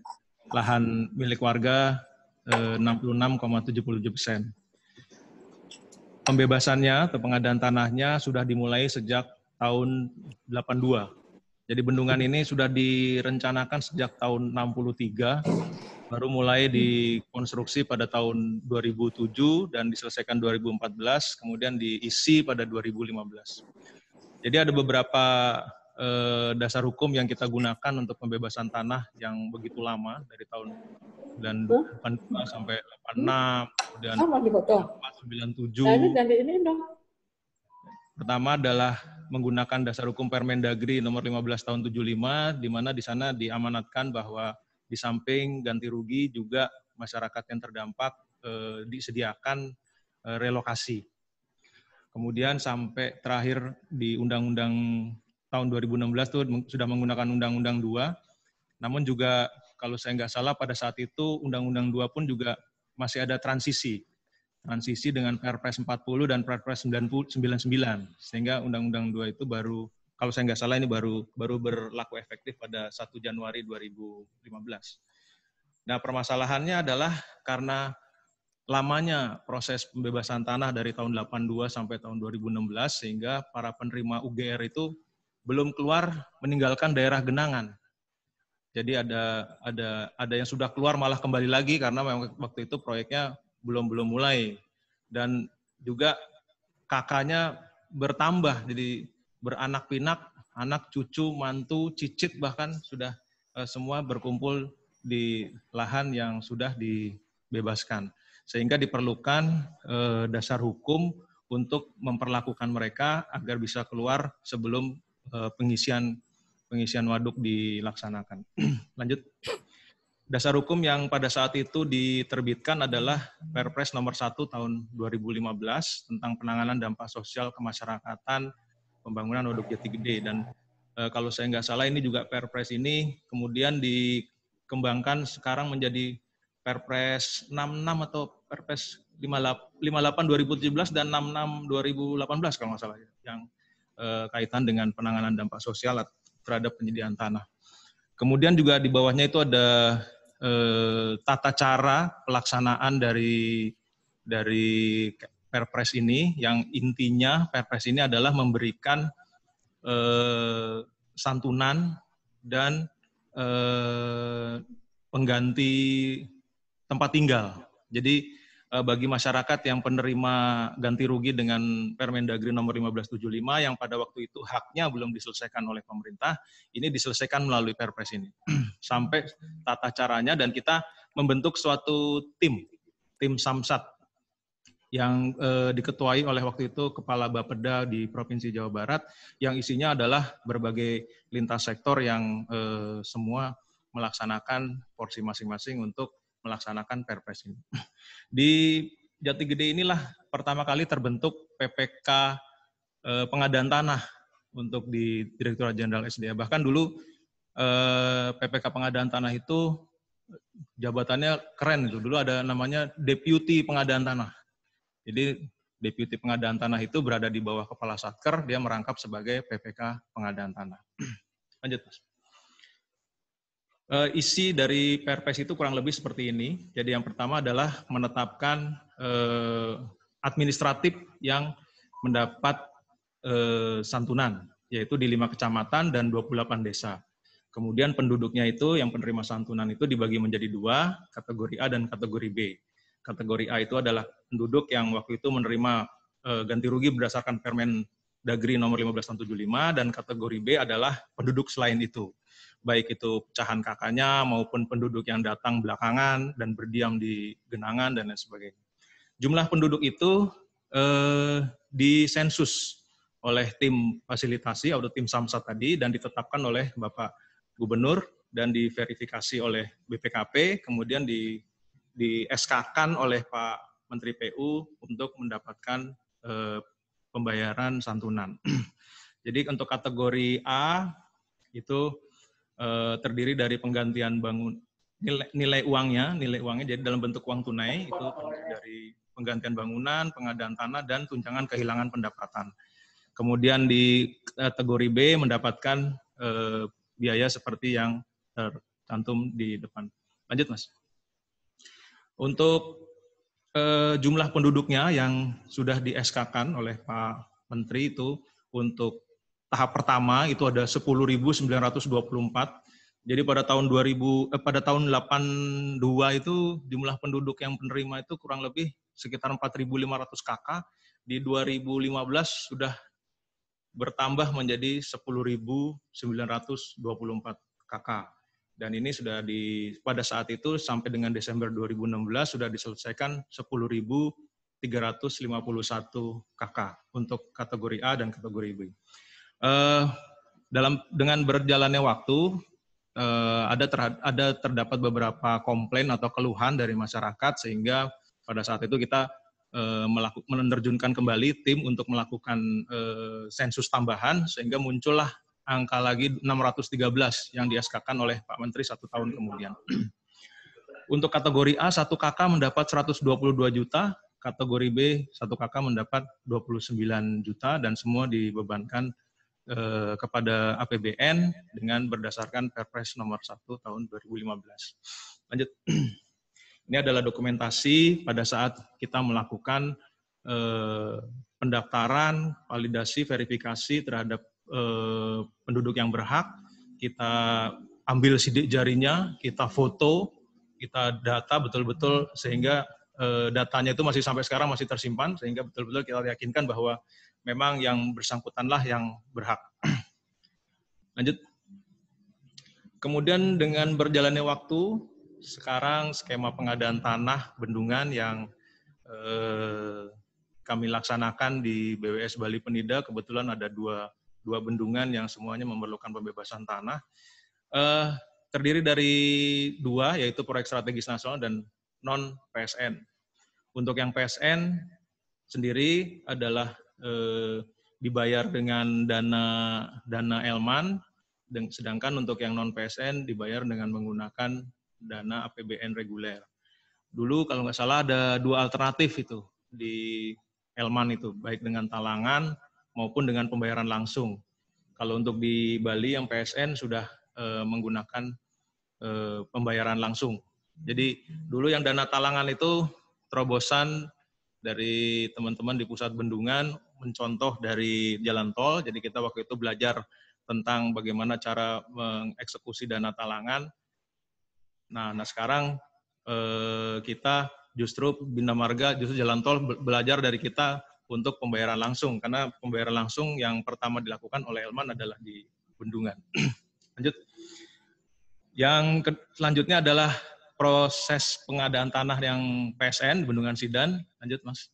lahan milik warga 66,77%. Pembebasannya atau pengadaan tanahnya sudah dimulai sejak tahun 82. Jadi bendungan ini sudah direncanakan sejak tahun 63, baru mulai dikonstruksi pada tahun 2007 dan diselesaikan 2014, kemudian diisi pada 2015. Jadi ada beberapa dasar hukum yang kita gunakan untuk pembebasan tanah yang begitu lama, dari tahun 92 sampai 86, kemudian 97. Pertama adalah menggunakan dasar hukum Permendagri nomor 15 tahun 75, di mana di sana diamanatkan bahwa di samping ganti rugi juga masyarakat yang terdampak disediakan relokasi. Kemudian sampai terakhir di Undang-Undang tahun 2016 itu sudah menggunakan Undang-Undang 2, namun juga kalau saya nggak salah pada saat itu Undang-Undang 2 pun juga masih ada transisi dengan Perpres 40 dan Perpres 99, sehingga Undang-Undang 2 itu baru, kalau saya nggak salah ini baru berlaku efektif pada 1 Januari 2015. Nah, permasalahannya adalah karena lamanya proses pembebasan tanah dari tahun 82 sampai tahun 2016, sehingga para penerima UGR itu belum keluar meninggalkan daerah genangan. Jadi ada yang sudah keluar malah kembali lagi karena memang waktu itu proyeknya belum mulai, dan juga kakaknya bertambah, jadi beranak pinak, anak, cucu, mantu, cicit bahkan sudah semua berkumpul di lahan yang sudah dibebaskan, sehingga diperlukan dasar hukum untuk memperlakukan mereka agar bisa keluar sebelum pengisian waduk dilaksanakan. Lanjut. Dasar hukum yang pada saat itu diterbitkan adalah Perpres nomor 1 tahun 2015 tentang penanganan dampak sosial kemasyarakatan pembangunan Waduk Jati Gede. Dan kalau saya nggak salah ini juga Perpres ini kemudian dikembangkan sekarang menjadi Perpres 66 atau Perpres 58 2017 dan 66 2018 kalau nggak salah, yang kaitan dengan penanganan dampak sosial terhadap penyediaan tanah. Kemudian juga di bawahnya itu ada tata cara pelaksanaan dari Perpres ini, yang intinya Perpres ini adalah memberikan santunan dan pengganti tempat tinggal. Jadi bagi masyarakat yang penerima ganti rugi dengan Permendagri nomor 1575 yang pada waktu itu haknya belum diselesaikan oleh pemerintah, ini diselesaikan melalui Perpres ini. Sampai tata caranya, dan kita membentuk suatu tim Samsat yang diketuai oleh waktu itu Kepala Bapeda di Provinsi Jawa Barat, yang isinya adalah berbagai lintas sektor yang semua melaksanakan porsi masing-masing untuk melaksanakan Perpres ini. Di Jati Gede inilah pertama kali terbentuk PPK pengadaan tanah untuk di Direktorat Jenderal SDA. Bahkan dulu PPK pengadaan tanah itu jabatannya keren itu. Dulu ada namanya Deputi Pengadaan Tanah. Jadi Deputi Pengadaan Tanah itu berada di bawah Kepala Satker, dia merangkap sebagai PPK Pengadaan Tanah. Lanjut, Mas. Isi dari Perpres itu kurang lebih seperti ini. Jadi yang pertama adalah menetapkan administratif yang mendapat santunan, yaitu di 5 kecamatan dan 28 desa. Kemudian penduduknya itu, yang penerima santunan itu dibagi menjadi 2, kategori A dan kategori B. Kategori A itu adalah penduduk yang waktu itu menerima ganti rugi berdasarkan Permendagri nomor 15 tahun 75, dan kategori B adalah penduduk selain itu, baik itu pecahan kakaknya maupun penduduk yang datang belakangan dan berdiam di genangan dan lain sebagainya. Jumlah penduduk itu disensus oleh tim fasilitasi atau tim Samsat tadi dan ditetapkan oleh Bapak Gubernur dan diverifikasi oleh BPKP, kemudian di SK-kan oleh Pak Menteri PU untuk mendapatkan pembayaran santunan. Jadi untuk kategori A itu terdiri dari penggantian nilai uangnya, jadi dalam bentuk uang tunai, itu dari penggantian bangunan, pengadaan tanah, dan tunjangan kehilangan pendapatan. Kemudian di kategori B mendapatkan biaya seperti yang tercantum di depan. Lanjut, Mas. Untuk jumlah penduduknya yang sudah di-SK-kan oleh Pak Menteri itu, untuk tahap pertama itu ada 10.924. Jadi pada tahun 82 itu jumlah penduduk yang penerima itu kurang lebih sekitar 4.500 KK. Di 2015 sudah bertambah menjadi 10.924 KK. Dan ini sudah pada saat itu sampai dengan Desember 2016 sudah diselesaikan 10.351 KK untuk kategori A dan kategori B. Dengan berjalannya waktu, terdapat beberapa komplain atau keluhan dari masyarakat, sehingga pada saat itu kita menerjunkan kembali tim untuk melakukan sensus tambahan, sehingga muncullah angka lagi 613 yang di-SK-kan oleh Pak Menteri 1 tahun kemudian. Untuk kategori A, 1 KK mendapat 122 juta, kategori B, 1 KK mendapat 29 juta, dan semua dibebankan kepada APBN dengan berdasarkan Perpres nomor 1 tahun 2015. Lanjut. Ini adalah dokumentasi pada saat kita melakukan pendaftaran, validasi, verifikasi terhadap penduduk yang berhak. Kita ambil sidik jarinya, kita foto, kita data betul-betul sehingga datanya itu masih sampai sekarang masih tersimpan, sehingga betul-betul kita yakinkan bahwa memang yang bersangkutanlah yang berhak. Lanjut. Kemudian dengan berjalannya waktu, sekarang skema pengadaan tanah bendungan yang kami laksanakan di BWS Bali Penida, kebetulan ada dua bendungan yang semuanya memerlukan pembebasan tanah. Terdiri dari 2, yaitu proyek strategis nasional dan non-PSN. Untuk yang PSN sendiri adalah dibayar dengan dana Elman, sedangkan untuk yang non-PSN dibayar dengan menggunakan dana APBN reguler. Dulu kalau nggak salah ada 2 alternatif itu di Elman itu, baik dengan talangan maupun dengan pembayaran langsung. Kalau untuk di Bali yang PSN sudah menggunakan pembayaran langsung. Jadi dulu yang dana talangan itu terobosan dari teman-teman di pusat bendungan, mencontoh dari jalan tol. Jadi kita waktu itu belajar tentang bagaimana cara mengeksekusi dana talangan. Nah sekarang kita justru Bina Marga, justru jalan tol belajar dari kita untuk pembayaran langsung, karena pembayaran langsung yang pertama dilakukan oleh Elman adalah di bendungan. Lanjut. Yang selanjutnya adalah proses pengadaan tanah yang PSN, Bendungan Sidan. Lanjut, Mas.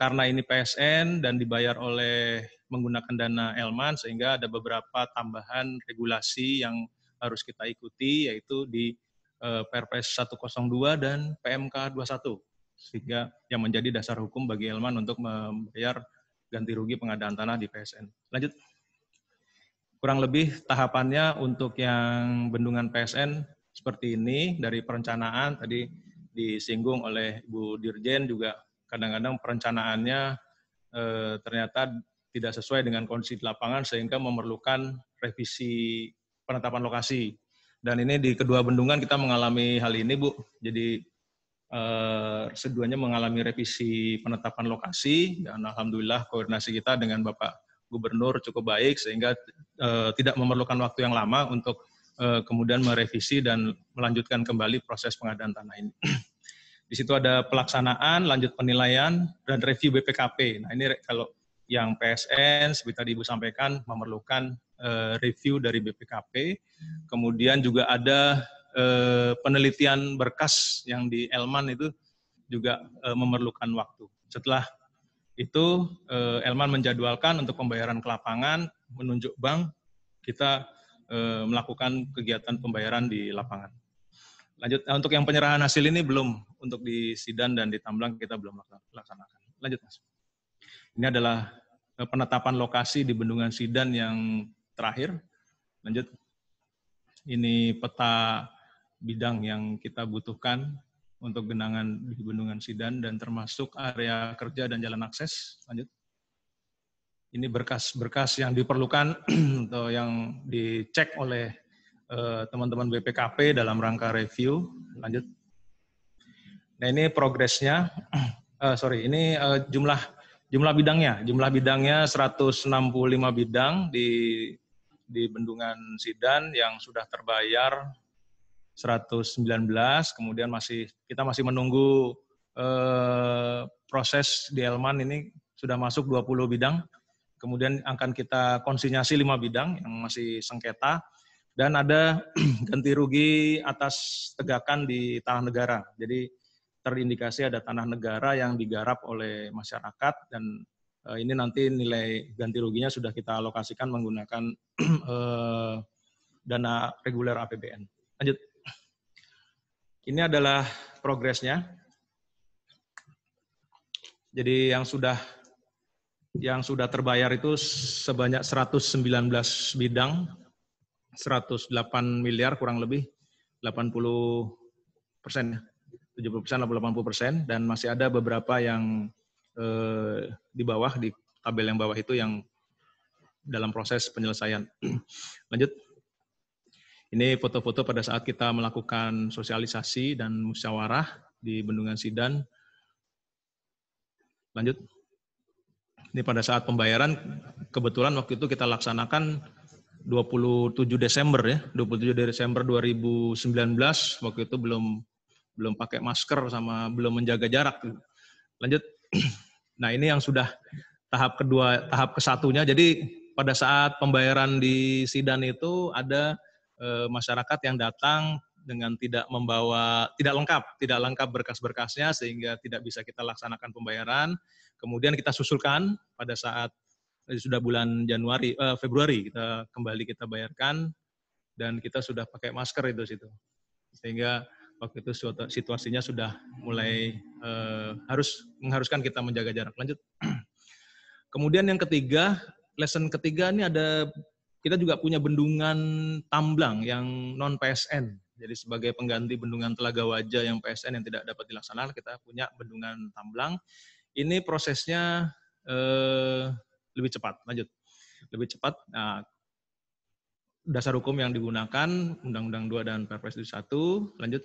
Karena ini PSN dan dibayar oleh menggunakan dana Elman, sehingga ada beberapa tambahan regulasi yang harus kita ikuti, yaitu di Perpres 102 dan PMK 21, sehingga yang menjadi dasar hukum bagi Elman untuk membayar ganti rugi pengadaan tanah di PSN. Lanjut. Kurang lebih tahapannya untuk yang bendungan PSN seperti ini. Dari perencanaan tadi disinggung oleh Bu Dirjen, juga kadang-kadang perencanaannya ternyata tidak sesuai dengan kondisi di lapangan sehingga memerlukan revisi penetapan lokasi. Dan ini di kedua bendungan kita mengalami hal ini, Bu. Jadi keduanya mengalami revisi penetapan lokasi, dan alhamdulillah koordinasi kita dengan Bapak Gubernur cukup baik sehingga tidak memerlukan waktu yang lama untuk kemudian merevisi dan melanjutkan kembali proses pengadaan tanah ini. Di situ ada pelaksanaan, lanjut penilaian, dan review BPKP. Nah ini kalau yang PSN, seperti tadi Ibu sampaikan, memerlukan review dari BPKP. Kemudian juga ada penelitian berkas yang di Elman itu juga memerlukan waktu. Setelah itu Elman menjadwalkan untuk pembayaran ke lapangan, menunjuk bank, kita melakukan kegiatan pembayaran di lapangan. Lanjut, untuk yang penyerahan hasil ini belum, untuk di Sidan dan di Tamblang kita belum laksanakan. Lanjut, Mas. Ini adalah penetapan lokasi di Bendungan Sidan yang terakhir. Lanjut. Ini peta bidang yang kita butuhkan untuk genangan di Bendungan Sidan dan termasuk area kerja dan jalan akses. Lanjut. Ini berkas-berkas yang diperlukan atau yang dicek oleh teman-teman BPKP dalam rangka review. Lanjut. Nah ini progresnya. Ini jumlah bidangnya. Jumlah bidangnya 165 bidang di Bendungan Sidan yang sudah terbayar 119, kemudian kita masih menunggu proses di Elman ini sudah masuk 20 bidang, kemudian akan kita konsinyasi 5 bidang yang masih sengketa, dan ada ganti rugi atas tegakan di tanah negara. Jadi terindikasi ada tanah negara yang digarap oleh masyarakat, dan ini nanti nilai ganti ruginya sudah kita alokasikan menggunakan dana reguler APBN. Lanjut. Ini adalah progresnya. Jadi yang sudah yang sudah terbayar itu sebanyak 119 bidang, 108 miliar kurang lebih, 80%, 70% atau 80%, dan masih ada beberapa yang di bawah, di tabel yang bawah itu yang dalam proses penyelesaian. Lanjut. Ini foto-foto pada saat kita melakukan sosialisasi dan musyawarah di Bendungan Sidan. Lanjut. Ini pada saat pembayaran, kebetulan waktu itu kita laksanakan 27 Desember ya, 27 Desember 2019, waktu itu belum pakai masker sama belum menjaga jarak. Lanjut. Nah, ini yang sudah tahap kedua, tahap ke-1-nya. Jadi pada saat pembayaran di Sidan itu ada masyarakat yang datang dengan tidak lengkap berkas-berkasnya, sehingga tidak bisa kita laksanakan pembayaran. Kemudian kita susulkan pada saat sudah bulan Februari kita bayarkan, dan kita sudah pakai masker itu situ. Sehingga waktu itu situasinya sudah mulai mengharuskan kita menjaga jarak. Lanjut. Kemudian yang ketiga, lesson ketiga ini kita juga punya bendungan tambang yang non PSN. Jadi sebagai pengganti bendungan Telaga Wajah yang PSN yang tidak dapat dilaksanakan, kita punya bendungan tambang. Ini prosesnya lebih cepat. Lanjut. Lebih cepat. Nah, dasar hukum yang digunakan Undang-Undang 2 dan Perpres 1. Lanjut.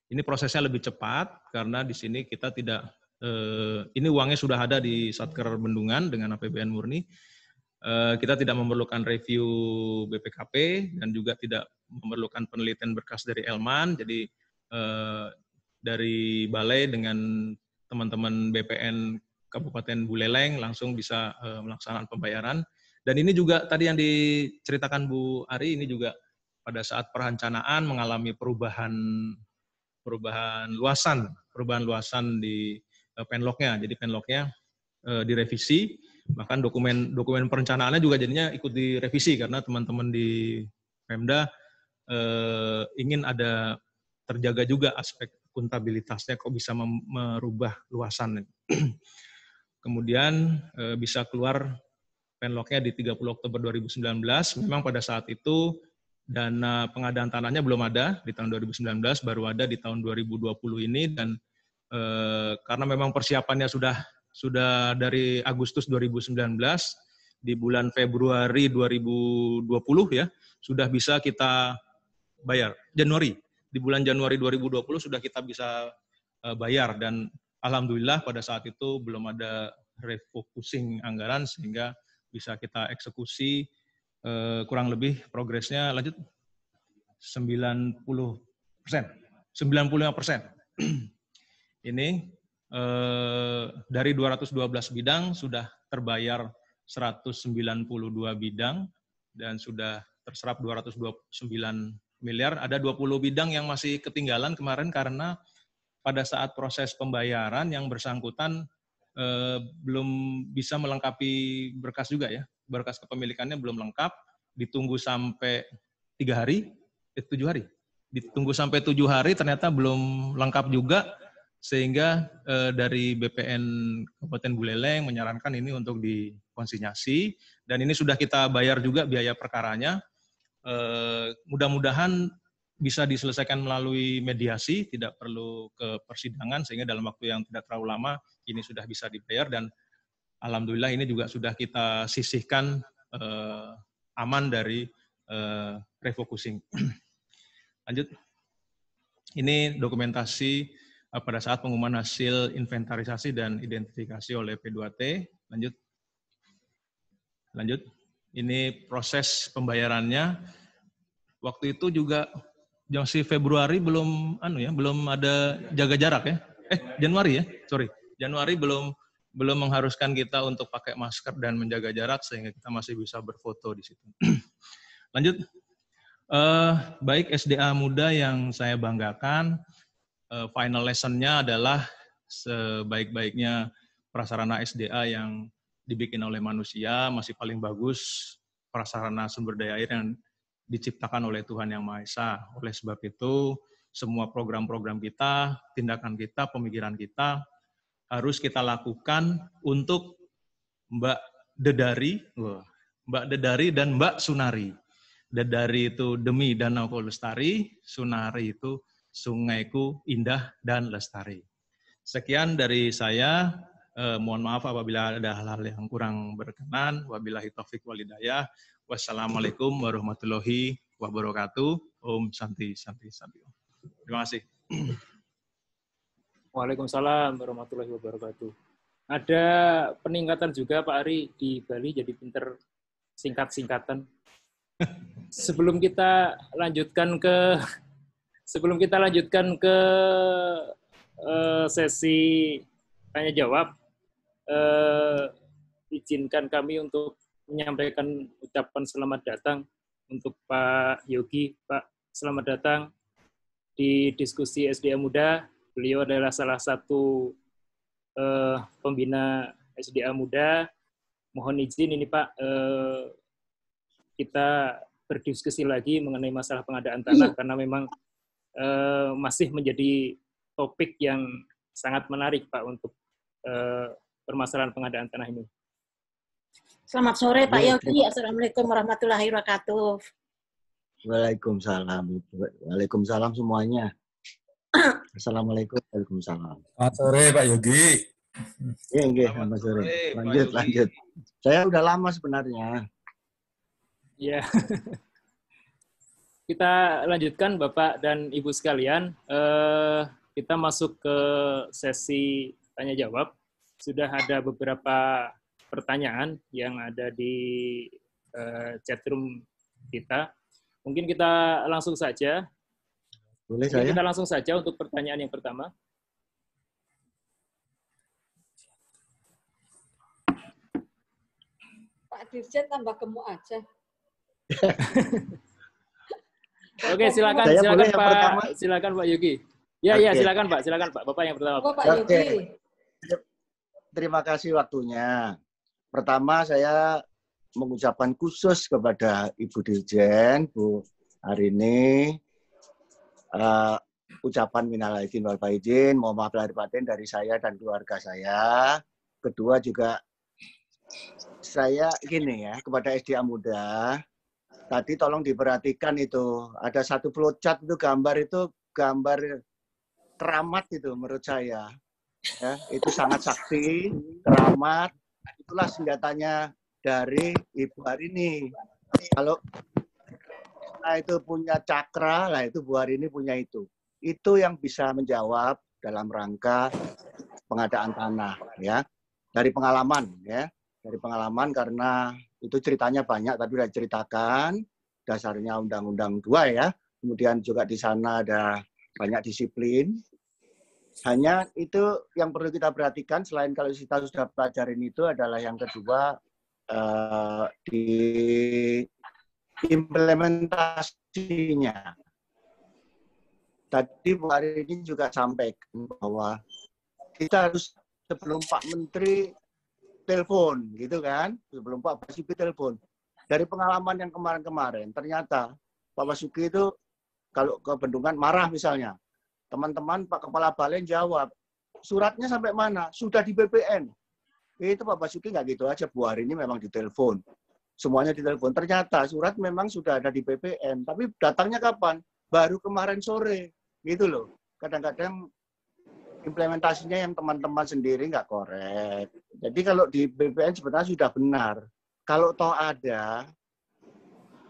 Ini prosesnya lebih cepat karena di sini kita tidak ini uangnya sudah ada di Satker Bendungan dengan APBN murni. Kita tidak memerlukan review BPKP dan juga tidak memerlukan penelitian berkas dari Elman. Jadi dari balai dengan teman-teman BPN Kabupaten Buleleng langsung bisa melaksanakan pembayaran. Dan ini juga tadi yang diceritakan Bu Ari, ini juga pada saat perencanaan mengalami perubahan luasan di penloknya. Jadi penloknya direvisi, bahkan dokumen perencanaannya juga jadinya ikut direvisi karena teman-teman di Pemda ingin ada terjaga juga aspek akuntabilitasnya, kok bisa merubah luasan. Kemudian bisa keluar penloknya di 30 Oktober 2019. Memang pada saat itu dana pengadaan tanahnya belum ada di tahun 2019, baru ada di tahun 2020 ini, dan karena memang persiapannya sudah dari Agustus 2019, di bulan Februari 2020 ya sudah bisa kita bayar. Di bulan Januari 2020 sudah kita bisa bayar, dan alhamdulillah pada saat itu belum ada refocusing anggaran sehingga bisa kita eksekusi kurang lebih progresnya. Lanjut. 95%. Ini dari 212 bidang sudah terbayar 192 bidang dan sudah terserap 229 miliar. Ada 20 bidang yang masih ketinggalan kemarin karena pada saat proses pembayaran yang bersangkutan belum bisa melengkapi berkas juga ya. Berkas kepemilikannya belum lengkap, ditunggu sampai 7 hari. Ditunggu sampai 7 hari ternyata belum lengkap juga, sehingga dari BPN Kabupaten Buleleng menyarankan ini untuk dikonsinyasi, dan ini sudah kita bayar juga biaya perkaranya. Mudah-mudahan bisa diselesaikan melalui mediasi, tidak perlu ke persidangan, sehingga dalam waktu yang tidak terlalu lama ini sudah bisa dibayar, dan alhamdulillah ini juga sudah kita sisihkan aman dari refocusing. Lanjut. Ini dokumentasi pada saat pengumuman hasil inventarisasi dan identifikasi oleh P2T. Lanjut. Ini proses pembayarannya. Waktu itu juga masih Februari belum ada jaga jarak ya. Januari ya. Januari belum mengharuskan kita untuk pakai masker dan menjaga jarak, sehingga kita masih bisa berfoto di situ. Lanjut. Baik SDA muda yang saya banggakan, final lesson-nya adalah sebaik-baiknya prasarana SDA yang dibikin oleh manusia masih paling bagus prasarana sumber daya air yang diciptakan oleh Tuhan Yang Maha Esa. Oleh sebab itu, semua program-program kita, tindakan kita, pemikiran kita harus kita lakukan untuk Mbak Dedari, Mbak Dedari dan Mbak Sunari. Dedari itu demi danauku lestari, Sunari itu sungaiku indah dan lestari. Sekian dari saya. Mohon maaf apabila ada hal-hal yang kurang berkenan. Wabillahi taufiq wal hidayah. Wassalamualaikum warahmatullahi wabarakatuh. Om Santi Santi Santi. Terima kasih. Waalaikumsalam warahmatullahi wabarakatuh. Ada peningkatan juga Pak Ari di Bali jadi pinter singkat-singkatan. Sebelum kita lanjutkan ke sesi tanya jawab, izinkan kami untuk menyampaikan ucapan selamat datang untuk Pak Yogi. Pak, selamat datang di diskusi SDA Muda. Beliau adalah salah satu pembina SDA Muda. Mohon izin ini Pak, kita berdiskusi lagi mengenai masalah pengadaan tanah karena memang masih menjadi topik yang sangat menarik Pak untuk permasalahan pengadaan tanah ini. Selamat sore Pak Yogi. Assalamualaikum warahmatullahi wabarakatuh. Waalaikumsalam. Waalaikumsalam semuanya. Assalamualaikum. Waalaikumsalam. Selamat sore Pak Yogi. Iya, selamat sore. Lanjut. Saya udah lama sebenarnya. Ya. Kita lanjutkan Bapak dan Ibu sekalian. Kita masuk ke sesi tanya jawab. Sudah ada beberapa pertanyaan yang ada di chatroom kita. Mungkin kita langsung saja. Boleh saya? Kita langsung saja untuk pertanyaan yang pertama. Pak Dirjen tambah gemuk aja. Oke, silakan Pak. Silakan Pak Yogi. Ya, silakan Pak. Bapak yang pertama. Pak Yogi. Terima kasih waktunya. Pertama saya mengucapkan khusus kepada Ibu Dirjen, Bu Arini, ucapan minal aidin wal faizin, mohon maaf lahir batin dari saya dan keluarga saya. Kedua juga saya gini ya, kepada SDA Muda, tadi tolong diperhatikan itu, ada satu flowchart itu gambar keramat itu menurut saya. Ya, itu sangat sakti, keramat, itulah senjatanya dari Ibu Arini. Kalau itu punya cakra, lah itu Bu Arini punya itu. Itu yang bisa menjawab dalam rangka pengadaan tanah, ya. Dari pengalaman, ya. Dari pengalaman karena itu ceritanya banyak, tadi sudah ceritakan, dasarnya Undang-Undang 2 ya. Kemudian juga di sana ada banyak disiplin. Hanya itu yang perlu kita perhatikan, selain kalau kita sudah pelajarin itu adalah yang kedua, di implementasinya. Tadi Bu Arini juga sampaikan bahwa kita harus sebelum Pak Menteri telepon, gitu kan? Sebelum Pak Basuki telepon. Dari pengalaman yang kemarin-kemarin, ternyata Pak Basuki itu kalau ke Bendungan marah misalnya, teman-teman Pak Kepala Balen jawab, suratnya sampai mana? Sudah di BPN. Itu Pak Basuki nggak gitu aja, Bu Arini memang ditelepon. Semuanya ditelepon. Ternyata surat memang sudah ada di BPN, tapi datangnya kapan? Baru kemarin sore, gitu loh. Kadang-kadang implementasinya yang teman-teman sendiri nggak korek. Jadi kalau di BPN sebenarnya sudah benar. Kalau toh ada,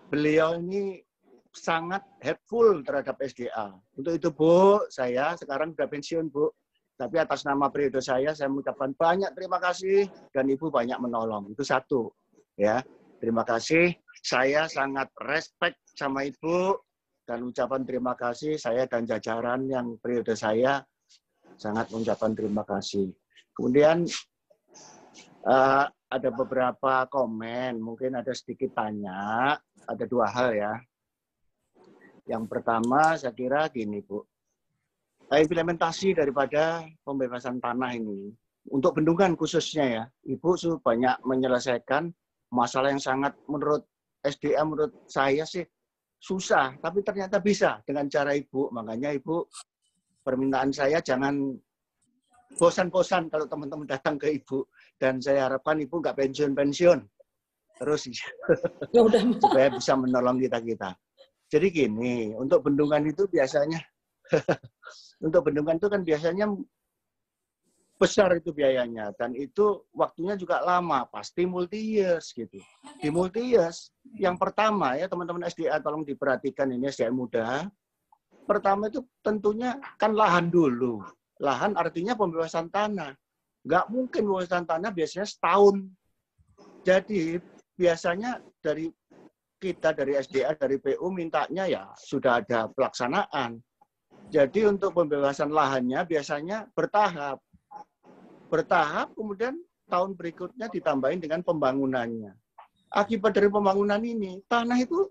beliau ini sangat helpful terhadap SDA. Untuk itu Bu, saya sekarang sudah pensiun Bu. Tapi atas nama periode saya mengucapkan banyak terima kasih dan Ibu banyak menolong. Itu satu, ya. Terima kasih. Saya sangat respect sama Ibu dan ucapan terima kasih saya dan jajaran yang periode saya sangat mengucapkan terima kasih. Kemudian ada beberapa komen, mungkin ada sedikit tanya, ada dua hal ya. Yang pertama saya kira gini Bu, implementasi daripada pembebasan tanah ini, untuk bendungan khususnya ya, Ibu banyak menyelesaikan masalah yang sangat menurut SDA, menurut saya sih susah, tapi ternyata bisa dengan cara Ibu. Makanya Ibu, permintaan saya jangan bosan-bosan kalau teman-teman datang ke Ibu. Dan saya harapkan Ibu nggak pensiun-pensiun. Terus Ya udah. supaya bisa menolong kita-kita. Jadi gini, untuk bendungan itu biasanya, untuk bendungan itu kan biasanya besar itu biayanya. Dan itu waktunya juga lama, pasti multi-years gitu. Di multi-years, yang pertama ya teman-teman SDA tolong diperhatikan ini SDA muda. Pertama itu tentunya kan lahan dulu. Lahan artinya pembebasan tanah. Nggak mungkin pembebasan tanah biasanya setahun. Jadi biasanya dari kita, dari SDA, dari PU mintanya ya sudah ada pelaksanaan. Jadi untuk pembebasan lahannya biasanya bertahap. Bertahap kemudian tahun berikutnya ditambahin dengan pembangunannya. Akibat dari pembangunan ini, tanah itu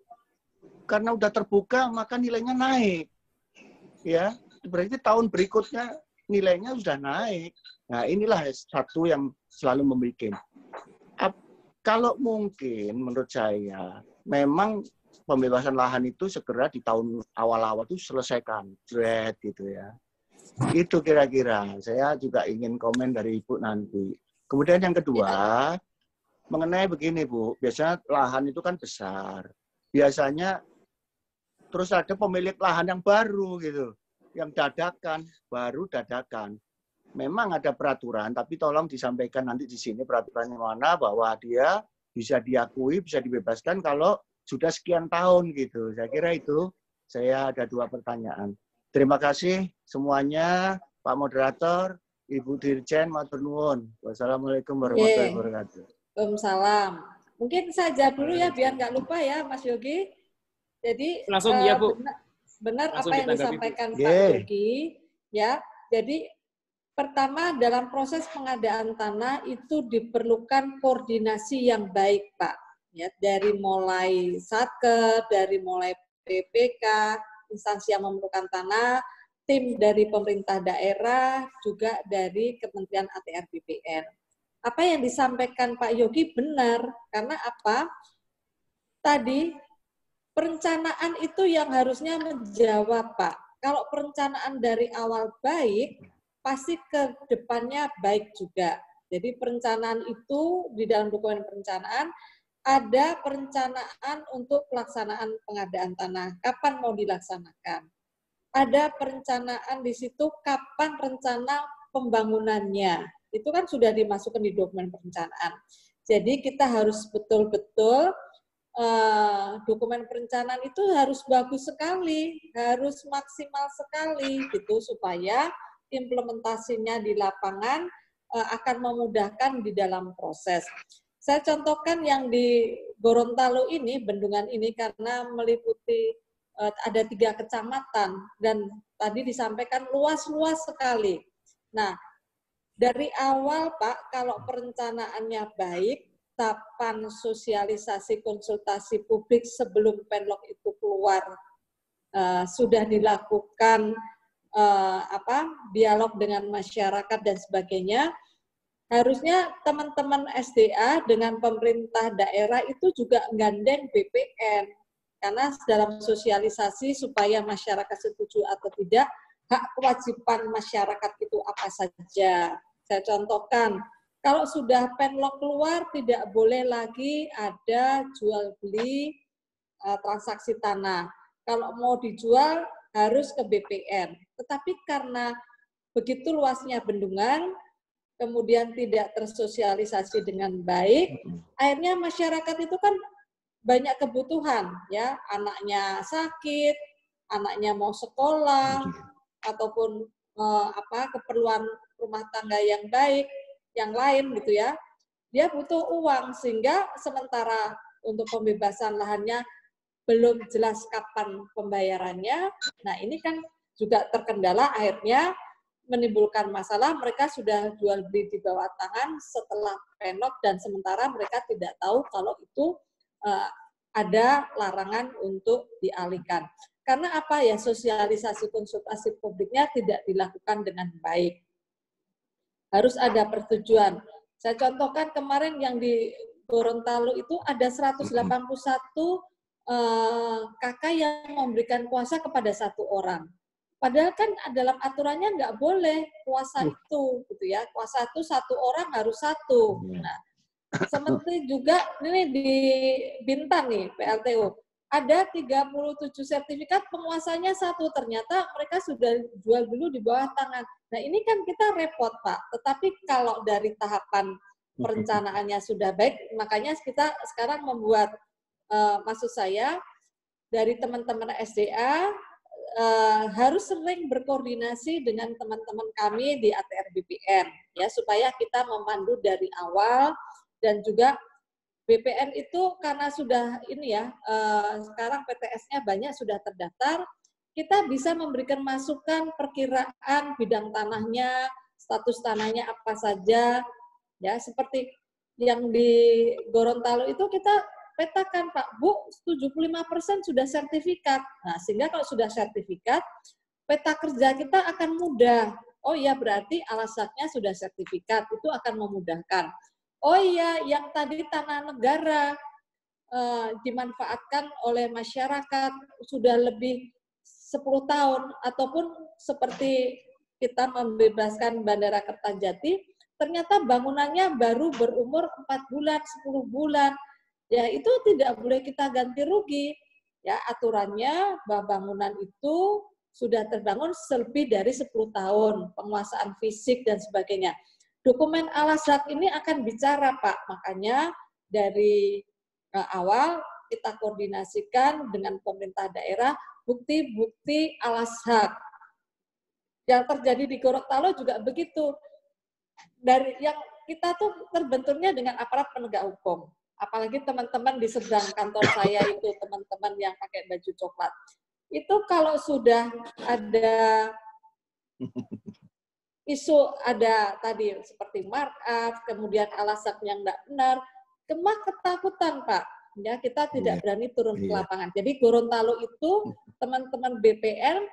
karena udah terbuka maka nilainya naik. Ya, berarti tahun berikutnya nilainya sudah naik. Nah, inilah satu yang selalu membuat. Kalau mungkin menurut saya, memang pembebasan lahan itu segera di tahun awal-awal itu selesaikan. Gitu ya. Itu kira-kira. Saya juga ingin komen dari Ibu nanti. Kemudian yang kedua, mengenai begini Bu, biasanya lahan itu kan besar. Biasanya terus ada pemilik lahan yang baru gitu. Yang dadakan, baru dadakan. Memang ada peraturan, tapi tolong disampaikan nanti di sini peraturannya mana bahwa dia bisa diakui, bisa dibebaskan kalau sudah sekian tahun gitu. Saya kira itu. Saya ada 2 pertanyaan. Terima kasih semuanya, Pak Moderator, Ibu Dirjen, matur nuwun. Wassalamualaikum warahmatullahi wabarakatuh. Waalaikumsalam. Mungkin saya jawab dulu ya, biar nggak lupa ya, Mas Yogi. Jadi Langsung ya Bu. Benar Langsung apa yang disampaikan Pak Yogi. Ya, jadi pertama dalam proses pengadaan tanah itu diperlukan koordinasi yang baik, Pak. Ya, dari mulai Satker, dari mulai PPK, instansi yang memerlukan tanah, tim dari pemerintah daerah, juga dari Kementerian ATR BPN. Apa yang disampaikan Pak Yogi benar, karena apa? Tadi perencanaan itu yang harusnya menjawab, Pak. Kalau perencanaan dari awal baik, pasti ke depannya baik juga. Jadi perencanaan itu di dalam dokumen perencanaan ada perencanaan untuk pelaksanaan pengadaan tanah. Kapan mau dilaksanakan? Ada perencanaan di situ kapan rencana pembangunannya. Itu kan sudah dimasukkan di dokumen perencanaan. Jadi kita harus betul-betul dokumen perencanaan itu harus bagus sekali, harus maksimal sekali gitu supaya implementasinya di lapangan akan memudahkan di dalam proses. Saya contohkan yang di Gorontalo ini, bendungan ini karena meliputi ada 3 kecamatan dan tadi disampaikan luas-luas sekali. Nah, dari awal Pak, kalau perencanaannya baik, tahapan sosialisasi konsultasi publik sebelum penlok itu keluar sudah dilakukan dialog dengan masyarakat dan sebagainya. Harusnya teman-teman SDA dengan pemerintah daerah itu juga gandeng BPN karena dalam sosialisasi supaya masyarakat setuju atau tidak, hak kewajiban masyarakat itu apa saja. Saya contohkan. Kalau sudah penlok keluar, tidak boleh lagi ada jual beli transaksi tanah. Kalau mau dijual, harus ke BPN. Tetapi karena begitu luasnya bendungan, kemudian tidak tersosialisasi dengan baik, akhirnya masyarakat itu kan banyak kebutuhan, ya, anaknya sakit, anaknya mau sekolah, ataupun keperluan rumah tangga yang baik, yang lain gitu ya, dia butuh uang sehingga sementara untuk pembebasan lahannya belum jelas kapan pembayarannya. Nah ini kan juga terkendala akhirnya menimbulkan masalah mereka sudah jual beli di bawah tangan setelah penlok dan sementara mereka tidak tahu kalau itu ada larangan untuk dialihkan. Karena apa ya sosialisasi konsultasi publiknya tidak dilakukan dengan baik. Harus ada persetujuan. Saya contohkan kemarin yang di Gorontalo itu ada 181 kakak yang memberikan kuasa kepada 1 orang. Padahal kan dalam aturannya nggak boleh kuasa itu, gitu ya. Kuasa itu satu orang harus satu. Nah, seperti juga ini di Bintan nih, PLTU. Ada 37 sertifikat, penguasanya satu. Ternyata mereka sudah jual dulu di bawah tangan. Nah, ini kan kita repot, Pak. Tetapi kalau dari tahapan perencanaannya sudah baik, makanya kita sekarang membuat, maksud saya, dari teman-teman SDA, harus sering berkoordinasi dengan teman-teman kami di ATR BPN, ya, supaya kita memandu dari awal. Dan juga BPN itu karena sudah ini ya, sekarang PTS-nya banyak sudah terdaftar, kita bisa memberikan masukan perkiraan bidang tanahnya, status tanahnya apa saja, ya, seperti yang di Gorontalo itu kita petakan, Pak, Bu, 75% sudah sertifikat. Nah, sehingga kalau sudah sertifikat, peta kerja kita akan mudah. Oh iya, berarti alasaknya sudah sertifikat, itu akan memudahkan. Oh iya, yang tadi tanah negara dimanfaatkan oleh masyarakat sudah lebih 10 tahun, ataupun seperti kita membebaskan Bandara Kertajati, ternyata bangunannya baru berumur 4 bulan, 10 bulan. Ya, itu tidak boleh kita ganti rugi. Ya, aturannya bahwa bangunan itu sudah terbangun lebih dari 10 tahun, penguasaan fisik dan sebagainya. Dokumen alas-hak ini akan bicara, Pak. Makanya dari awal kita koordinasikan dengan pemerintah daerah bukti-bukti alas-hak. Yang terjadi di Gorontalo juga begitu. Dari yang kita tuh terbenturnya dengan aparat penegak hukum. Apalagi teman-teman di seberang kantor saya itu, teman-teman yang pakai baju coklat. Itu kalau sudah ada isu, ada tadi seperti markup, kemudian alasan yang enggak benar, ketakutan, Pak. Ya, kita tidak berani turun ke lapangan. Jadi Gorontalo itu teman-teman BPN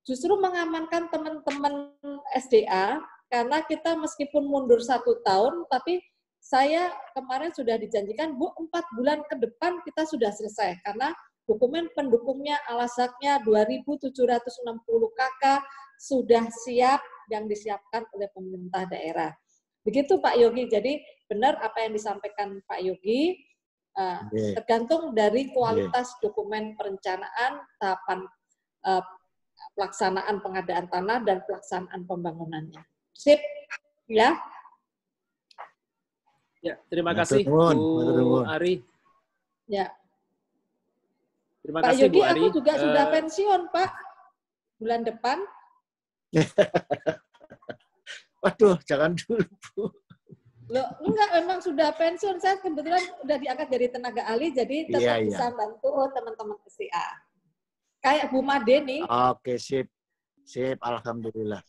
justru mengamankan teman-teman SDA, karena kita meskipun mundur 1 tahun, tapi saya kemarin sudah dijanjikan, Bu, 4 bulan ke depan kita sudah selesai, karena dokumen pendukungnya, alasaknya 2.760 KK sudah siap, yang disiapkan oleh pemerintah daerah. Begitu Pak Yogi, jadi benar apa yang disampaikan Pak Yogi, tergantung dari kualitas dokumen perencanaan, tahapan pelaksanaan pengadaan tanah, dan pelaksanaan pembangunannya. Sip, ya. Ya, terima kasih Bu Ari. Ya. Terima Pak kasih Yogi, Bu Ari. aku juga sudah pensiun, Pak. Bulan depan. Waduh, jangan dulu, Bu. Loh, enggak, memang sudah pensiun. Saya kebetulan udah diangkat jadi tenaga ahli, jadi tetap bisa bantu teman-teman SDA. Kayak Bu Made nih. Oke, sip. Sip, alhamdulillah.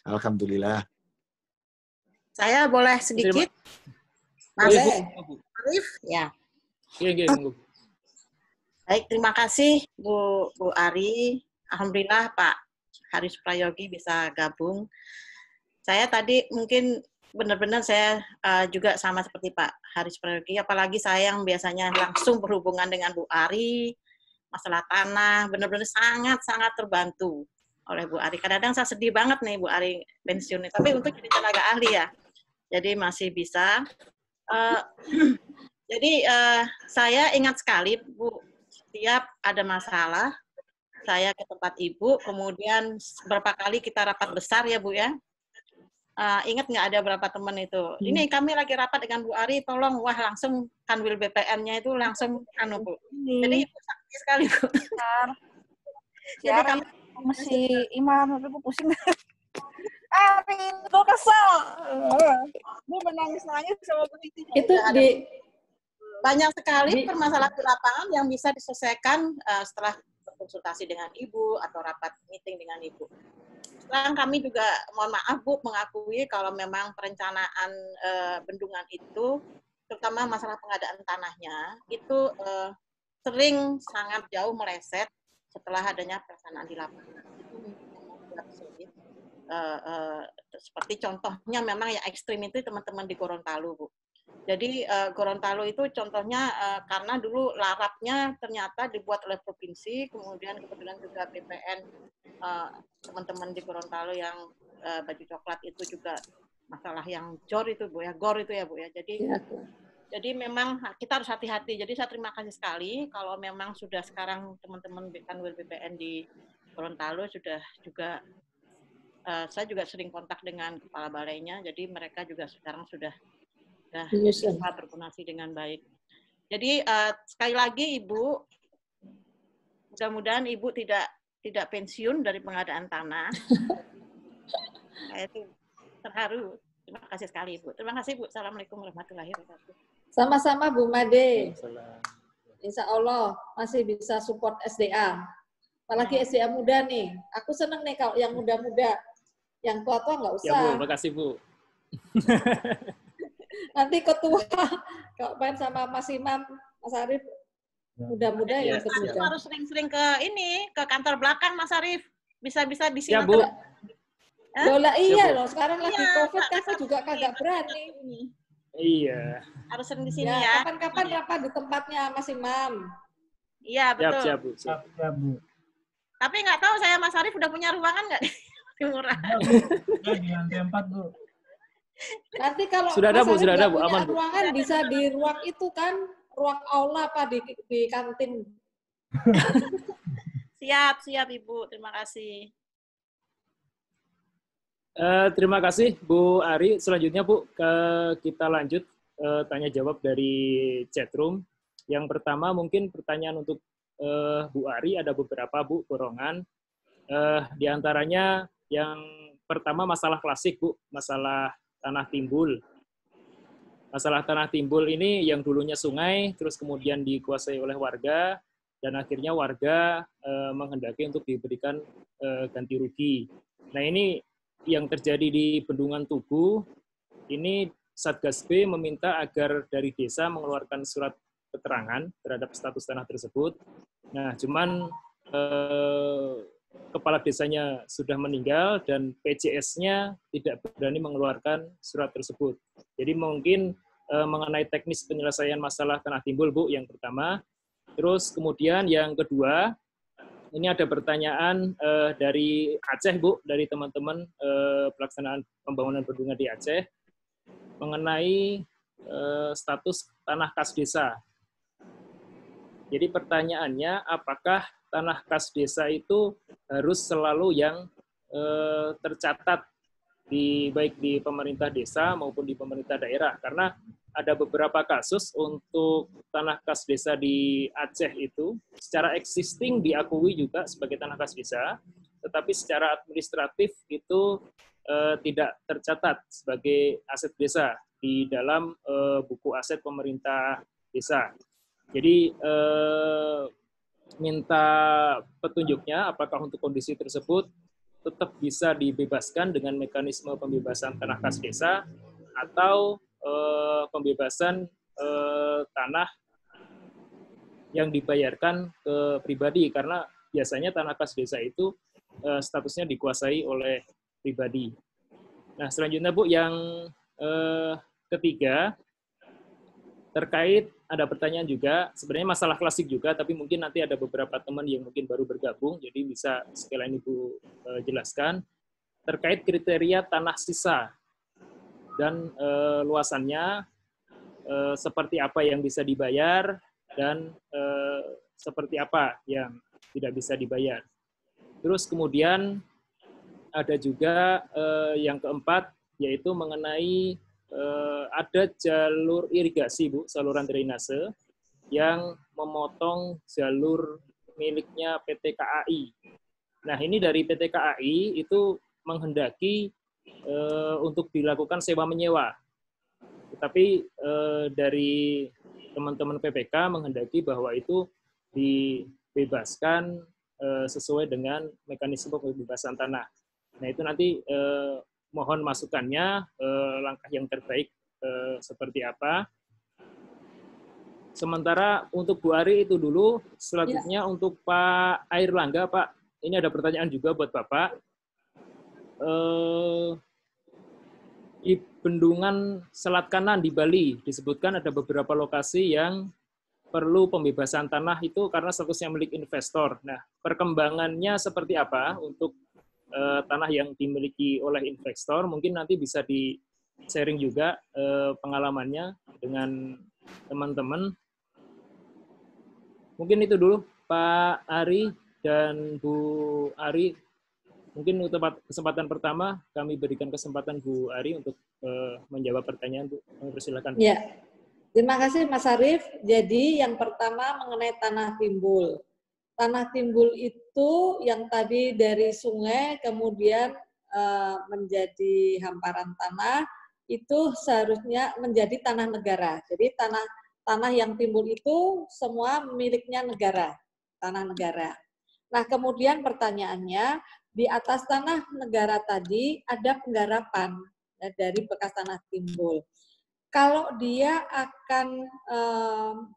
Alhamdulillah. Saya boleh sedikit? Boleh. Arif, ya. Iya, Baik, terima kasih Bu Ari. Alhamdulillah Pak Haris Prayogi bisa gabung. Saya tadi mungkin benar-benar saya juga sama seperti Pak Haris Prayogi, apalagi saya yang biasanya langsung berhubungan dengan Bu Ari, masalah tanah, benar-benar sangat-sangat terbantu oleh Bu Ari. Kadang-kadang saya sedih banget nih Bu Ari pensiun, tapi untuk jadi tenaga ahli ya, jadi masih bisa. Jadi saya ingat sekali Bu, setiap ada masalah, saya ke tempat Ibu, kemudian beberapa kali kita rapat besar ya Bu ya. Ingat nggak ada berapa teman itu? Ini kami lagi rapat dengan Bu Ari, tolong, wah langsung kanwil BPN-nya itu langsung Bu. Jadi Ibu sakti sekali Bu. Jadi kami masih Imam, tapi pusing. Ari, gue kesel. Gue menangis-nangis sama begitu. Itu di banyak sekali permasalahan di lapangan yang bisa diselesaikan setelah berkonsultasi dengan Ibu atau rapat meeting dengan Ibu. Sekarang kami juga, mohon maaf Bu, mengakui kalau memang perencanaan bendungan itu, terutama masalah pengadaan tanahnya, itu sering sangat jauh meleset setelah adanya pelaksanaan di lapangan. Itu memang sulit. Seperti contohnya memang yang ekstrim itu teman-teman di Gorontalo Bu. Jadi Gorontalo itu contohnya karena dulu larapnya ternyata dibuat oleh provinsi, kemudian kebetulan juga BPN teman-teman di Gorontalo yang baju coklat itu juga masalah yang jor itu Bu ya, gor itu ya Bu ya. Jadi memang kita harus hati-hati. Jadi saya terima kasih sekali kalau memang sudah sekarang teman-teman Kanwil BPN di Gorontalo sudah juga saya juga sering kontak dengan kepala balainya. Jadi mereka juga sekarang sudah bisa berkoordinasi dengan baik. Jadi sekali lagi Ibu, mudah-mudahan Ibu tidak pensiun dari pengadaan tanah. Itu terharu. Terima kasih sekali Ibu. Terima kasih Bu. Assalamualaikum warahmatullahi wabarakatuh. Sama-sama Bu Made. Insya Allah masih bisa support SDA. Apalagi SDA muda nih. Aku seneng nih kalau yang muda-muda. Yang tua-tua nggak usah. Ya Bu, makasih Bu. Nanti ketua kalau main sama Mas Imam, Mas Arief, muda-muda ya ikut muda. Harus sering-sering ke kantor belakang Mas Arief. Bisa-bisa di sini. Ya Bu. Lola iya loh, sekarang lagi COVID, kakak juga kagak berani. Iya. Harus sering di sini ya. Kapan-kapan rapat di tempatnya Mas Imam. Iya betul. Siap Bu. Tapi nggak tahu saya Mas Arief udah punya ruangan nggak di Murah? Di lantai 4 Bu. Nanti kalau sudah ada Bu, aman Bu. Ruangan bisa di ruang itu kan, ruang aula apa di kantin. Siap Ibu, terima kasih. Terima kasih Bu Ari. Selanjutnya Bu, kita lanjut tanya jawab dari chatroom. Yang pertama mungkin pertanyaan untuk Bu Ari, ada beberapa Bu borongan. Di antaranya yang pertama masalah klasik Bu, masalah tanah timbul. Masalah tanah timbul ini yang dulunya sungai, terus kemudian dikuasai oleh warga, dan akhirnya warga menghendaki untuk diberikan ganti rugi. Nah ini yang terjadi di Bendungan Tugu, ini Satgas B meminta agar dari desa mengeluarkan surat keterangan terhadap status tanah tersebut. Nah cuman kepala desanya sudah meninggal dan PJS-nya tidak berani mengeluarkan surat tersebut. Jadi mungkin mengenai teknis penyelesaian masalah tanah timbul, Bu, yang pertama. Terus kemudian yang kedua, ini ada pertanyaan dari Aceh, Bu, dari teman-teman pelaksanaan pembangunan bendungan di Aceh, mengenai status tanah kas desa. Jadi pertanyaannya, apakah tanah kas desa itu harus selalu yang tercatat baik di pemerintah desa maupun di pemerintah daerah, karena ada beberapa kasus untuk tanah kas desa di Aceh itu secara existing diakui juga sebagai tanah kas desa, tetapi secara administratif itu tidak tercatat sebagai aset desa di dalam buku aset pemerintah desa. Jadi minta petunjuknya apakah untuk kondisi tersebut tetap bisa dibebaskan dengan mekanisme pembebasan tanah kas desa atau pembebasan tanah yang dibayarkan ke pribadi, karena biasanya tanah kas desa itu statusnya dikuasai oleh pribadi. Nah selanjutnya Bu, yang ketiga terkait ada pertanyaan juga, sebenarnya masalah klasik juga, tapi mungkin nanti ada beberapa teman yang mungkin baru bergabung, jadi bisa sekalian Ibu jelaskan, terkait kriteria tanah sisa dan luasannya, seperti apa yang bisa dibayar, dan seperti apa yang tidak bisa dibayar. Terus kemudian ada juga yang keempat, yaitu mengenai ada jalur irigasi, Bu, saluran drainase yang memotong jalur miliknya PT KAI. Nah, ini dari PT KAI itu menghendaki untuk dilakukan sewa menyewa. Tetapi dari teman-teman PPK menghendaki bahwa itu dibebaskan sesuai dengan mekanisme pembebasan tanah. Nah, itu nanti mohon masukannya, langkah yang terbaik seperti apa. Sementara untuk Bu Ari itu dulu, selanjutnya untuk Pak Airlangga, Pak, ini ada pertanyaan juga buat Bapak. Di bendungan Selat Kanan di Bali disebutkan ada beberapa lokasi yang perlu pembebasan tanah itu karena statusnya milik investor. Nah, perkembangannya seperti apa untuk tanah yang dimiliki oleh investor? Mungkin nanti bisa di-sharing juga pengalamannya dengan teman-teman. Mungkin itu dulu, Pak Ari dan Bu Ari. Mungkin untuk kesempatan pertama, kami berikan kesempatan Bu Ari untuk menjawab pertanyaan, Bu. Kami persilakan. Ya, terima kasih Mas Arief. Jadi yang pertama mengenai tanah timbul. Tanah timbul itu yang tadi dari sungai kemudian menjadi hamparan tanah, itu seharusnya menjadi tanah negara. Jadi tanah yang timbul itu semua miliknya negara, tanah negara. Nah, kemudian pertanyaannya, di atas tanah negara tadi ada penggarapan ya, dari bekas tanah timbul. Kalau dia akan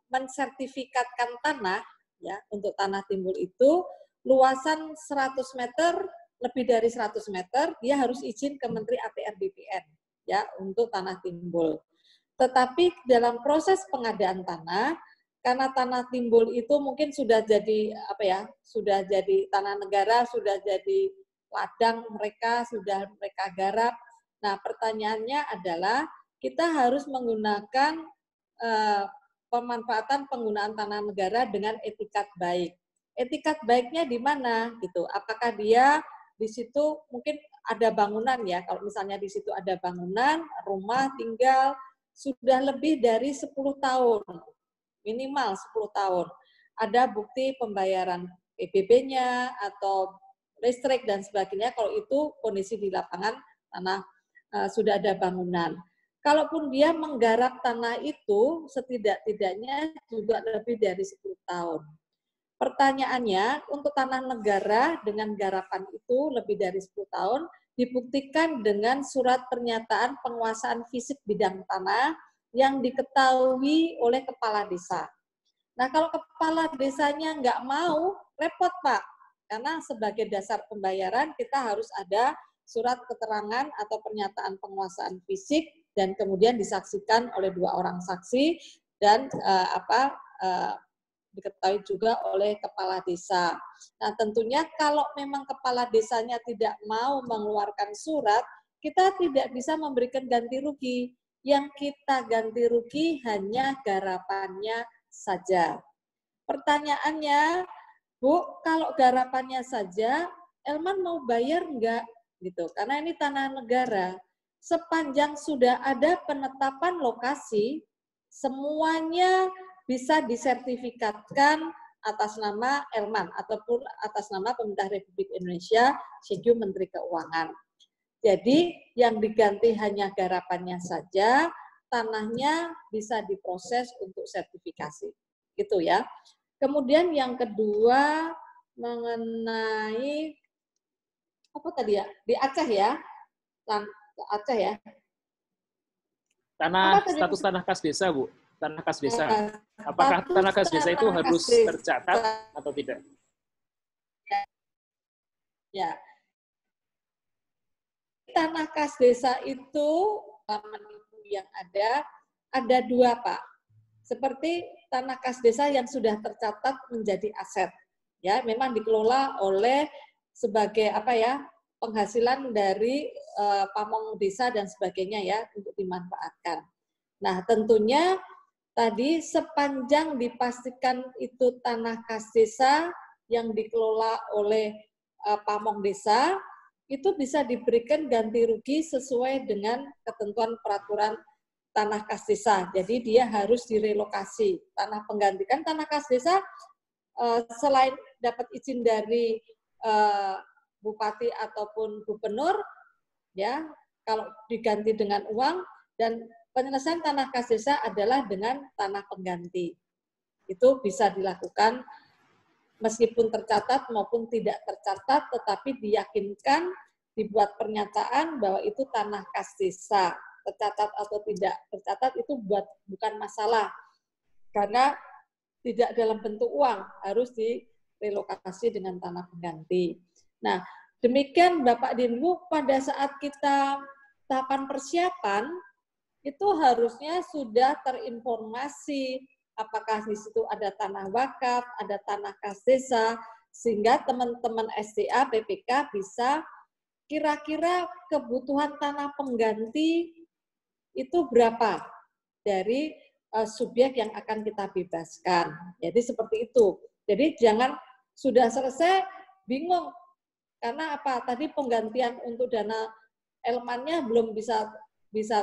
mensertifikatkan tanah, ya untuk tanah timbul itu, luasan 100 meter, lebih dari 100 meter, dia harus izin ke Menteri APR BPN, ya untuk tanah timbul. Tetapi dalam proses pengadaan tanah, karena tanah timbul itu mungkin sudah jadi sudah jadi tanah negara, sudah jadi ladang mereka, sudah mereka garap. Nah, pertanyaannya adalah kita harus menggunakan pemanfaatan penggunaan tanah negara dengan etikat baik. Etikat baiknya di mana gitu? Apakah dia di situ mungkin ada bangunan ya? Kalau misalnya di situ ada bangunan, rumah tinggal sudah lebih dari 10 tahun. Minimal 10 tahun. Ada bukti pembayaran PBB-nya atau listrik dan sebagainya, kalau itu kondisi di lapangan tanah sudah ada bangunan. Kalaupun dia menggarap tanah itu, setidak-tidaknya juga lebih dari 10 tahun. Pertanyaannya, untuk tanah negara dengan garapan itu lebih dari 10 tahun, dibuktikan dengan surat pernyataan penguasaan fisik bidang tanah yang diketahui oleh kepala desa. Nah, kalau kepala desanya nggak mau, repot Pak. Karena sebagai dasar pembayaran kita harus ada surat keterangan atau pernyataan penguasaan fisik dan kemudian disaksikan oleh 2 orang saksi dan diketahui juga oleh kepala desa. Nah, tentunya kalau memang kepala desanya tidak mau mengeluarkan surat, kita tidak bisa memberikan ganti rugi. Yang kita ganti rugi hanya garapannya saja. Pertanyaannya, Bu, kalau garapannya saja, Elman mau bayar enggak? Gitu, karena ini tanah negara. Sepanjang sudah ada penetapan lokasi, semuanya bisa disertifikatkan atas nama Elman ataupun atas nama Pemerintah Republik Indonesia, Syekh Menteri Keuangan. Jadi yang diganti hanya garapannya saja, tanahnya bisa diproses untuk sertifikasi. Gitu ya. Kemudian yang kedua mengenai apa tadi ya? Di Aceh ya. Aceh ya. Status tanah kas desa, Bu. Tanah kas desa. Apakah tanah kas desa itu harus tercatat atau tidak? Ya. Tanah kas desa itu yang ada 2, Pak. Seperti tanah kas desa yang sudah tercatat menjadi aset. Ya, memang dikelola oleh sebagai penghasilan dari pamong desa dan sebagainya ya untuk dimanfaatkan. Nah, tentunya tadi sepanjang dipastikan itu tanah kas desa yang dikelola oleh pamong desa, itu bisa diberikan ganti rugi sesuai dengan ketentuan peraturan tanah kas desa. Jadi dia harus direlokasi. Tanah penggantikan tanah kas desa selain dapat izin dari bupati ataupun gubernur, ya kalau diganti dengan uang, dan penyelesaian tanah kas desa adalah dengan tanah pengganti. Itu bisa dilakukan meskipun tercatat maupun tidak tercatat, tetapi diyakinkan, dibuat pernyataan bahwa itu tanah kas desa. Tercatat atau tidak tercatat itu bukan masalah, karena tidak dalam bentuk uang, harus direlokasi dengan tanah pengganti. Nah, demikian Bapak Dinbu, pada saat kita tahapan persiapan itu harusnya sudah terinformasi apakah di situ ada tanah wakaf, ada tanah kas desa, sehingga teman-teman SDA, PPK bisa kira-kira kebutuhan tanah pengganti itu berapa dari subjek yang akan kita bebaskan. Jadi seperti itu. Jadi jangan sudah selesai bingung karena apa? Tadi penggantian untuk dana elemennya belum bisa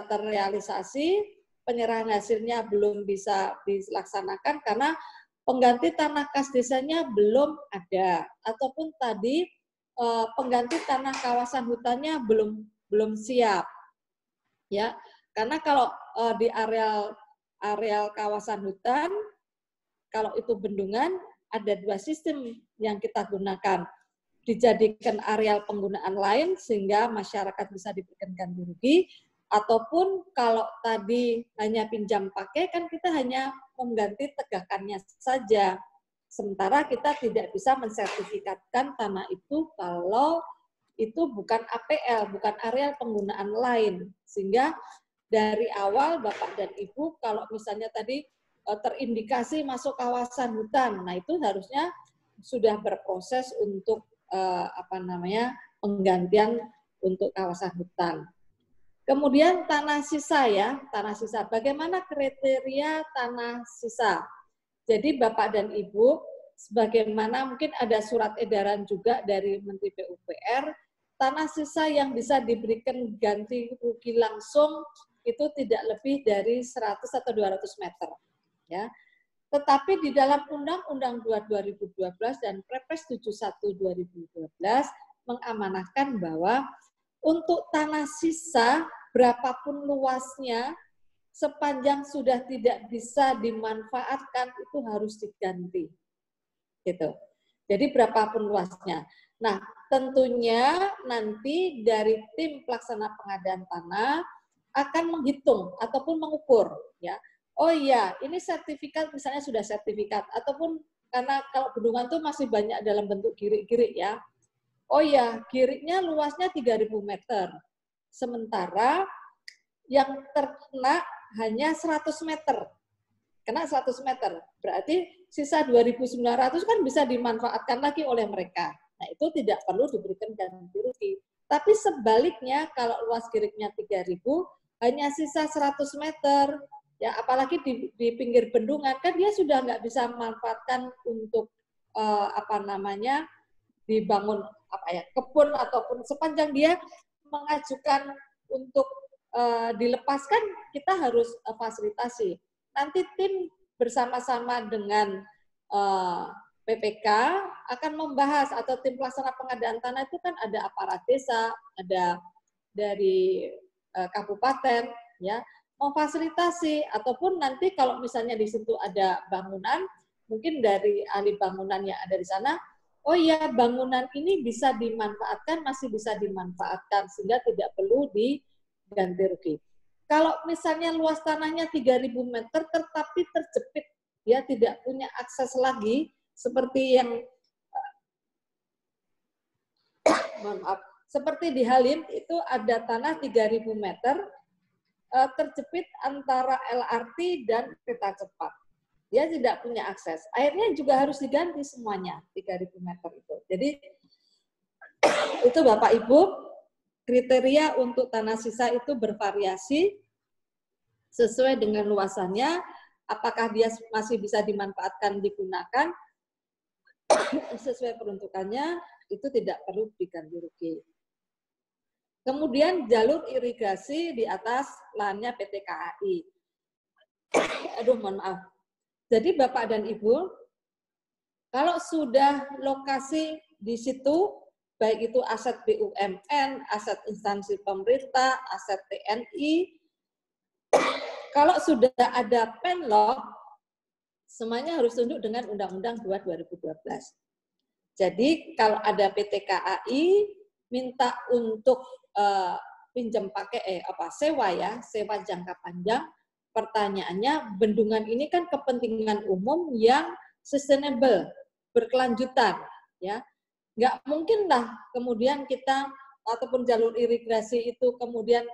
terrealisasi, penyerahan hasilnya belum bisa dilaksanakan karena pengganti tanah kas desanya belum ada, ataupun tadi pengganti tanah kawasan hutannya belum siap, ya. Karena kalau di areal kawasan hutan, kalau itu bendungan ada 2 sistem yang kita gunakan, dijadikan areal penggunaan lain sehingga masyarakat bisa diberikan ganti rugi. Ataupun kalau tadi hanya pinjam pakai, kan kita hanya mengganti tegakannya saja. Sementara kita tidak bisa mensertifikatkan tanah itu kalau itu bukan APL, bukan areal penggunaan lain. Sehingga dari awal Bapak dan Ibu, kalau misalnya tadi terindikasi masuk kawasan hutan, nah itu harusnya sudah berproses untuk penggantian untuk kawasan hutan. Kemudian tanah sisa ya, tanah sisa. Bagaimana kriteria tanah sisa? Jadi Bapak dan Ibu, sebagaimana mungkin ada surat edaran juga dari Menteri PUPR, tanah sisa yang bisa diberikan ganti rugi langsung itu tidak lebih dari 100 atau 200 meter. Ya. Tetapi di dalam Undang-Undang 2 2012 dan Perpres 71 2012 mengamanahkan bahwa untuk tanah sisa, berapapun luasnya, sepanjang sudah tidak bisa dimanfaatkan, itu harus diganti. Gitu. Jadi berapapun luasnya. Nah, tentunya nanti dari tim pelaksana pengadaan tanah akan menghitung ataupun mengukur. Ya. Oh iya, ini sertifikat misalnya sudah sertifikat, ataupun karena kalau bendungan itu masih banyak dalam bentuk girik-girik ya. Oh ya, giriknya luasnya 3.000 meter. Sementara yang terkena hanya 100 meter. Kena 100 meter. Berarti sisa 2.900 kan bisa dimanfaatkan lagi oleh mereka. Nah, itu tidak perlu diberikan ganti rugi. Tapi sebaliknya, kalau luas giriknya 3.000, hanya sisa 100 meter. Ya, apalagi di pinggir bendungan, kan dia sudah nggak bisa memanfaatkan untuk dibangun kebun ataupun sepanjang dia mengajukan untuk dilepaskan, kita harus fasilitasi. Nanti tim bersama-sama dengan PPK akan membahas, atau tim pelaksana pengadaan tanah itu kan ada aparat desa, ada dari kabupaten, ya, memfasilitasi, ataupun nanti kalau misalnya di situ ada bangunan, mungkin dari ahli bangunan yang ada di sana, oh ya, bangunan ini bisa dimanfaatkan, masih bisa dimanfaatkan, sehingga tidak perlu diganti rugi. Kalau misalnya luas tanahnya 3.000 meter, tetapi terjepit, ya tidak punya akses lagi, seperti yang, seperti di Halim, itu ada tanah 3.000 meter, terjepit antara LRT dan kereta cepat. Dia tidak punya akses. Akhirnya juga harus diganti semuanya, 3.000 meter itu. Jadi, itu Bapak Ibu, kriteria untuk tanah sisa itu bervariasi sesuai dengan luasannya, apakah dia masih bisa dimanfaatkan, digunakan, sesuai peruntukannya, itu tidak perlu diganti rugi. Kemudian jalur irigasi di atas lahannya PT KAI. Aduh, mohon maaf. Jadi Bapak dan Ibu, kalau sudah lokasi di situ, baik itu aset BUMN, aset instansi pemerintah, aset TNI, kalau sudah ada penlog, semuanya harus tunduk dengan Undang-Undang 2 2012. Jadi kalau ada PT KAI minta untuk pinjam pakai sewa ya, sewa jangka panjang, pertanyaannya, bendungan ini kan kepentingan umum yang sustainable, berkelanjutan, ya. Nggak mungkin lah kemudian kita ataupun jalur irigasi itu kemudian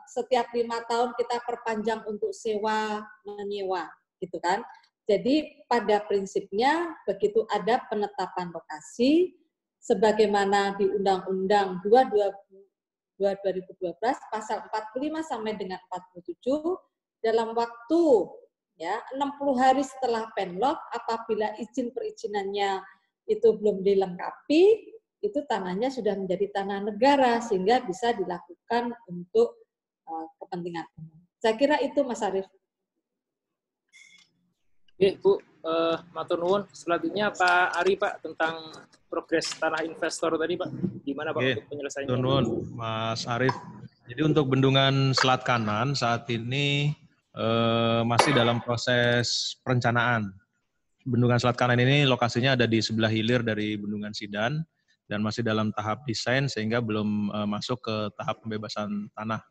setiap 5 tahun kita perpanjang untuk sewa menyewa, gitu kan. Jadi pada prinsipnya begitu ada penetapan lokasi, sebagaimana di Undang-Undang 2012 pasal 45 sampai dengan 47, dalam waktu ya 60 hari setelah penlok, apabila izin perizinannya itu belum dilengkapi, itu tanahnya sudah menjadi tanah negara sehingga bisa dilakukan untuk kepentingan umum. Saya kira itu Mas Arief. Oke, Bu, matur nuwun. Selanjutnya Pak Ari, Pak, tentang progres tanah investor tadi, Pak. Gimana Pak untuk penyelesaiannya? Matur nuwun, Mas Arief. Jadi untuk bendungan Selat Kanan saat ini masih dalam proses perencanaan. Bendungan Selat Kanan ini lokasinya ada di sebelah hilir dari Bendungan Sidan dan masih dalam tahap desain sehingga belum masuk ke tahap pembebasan tanah.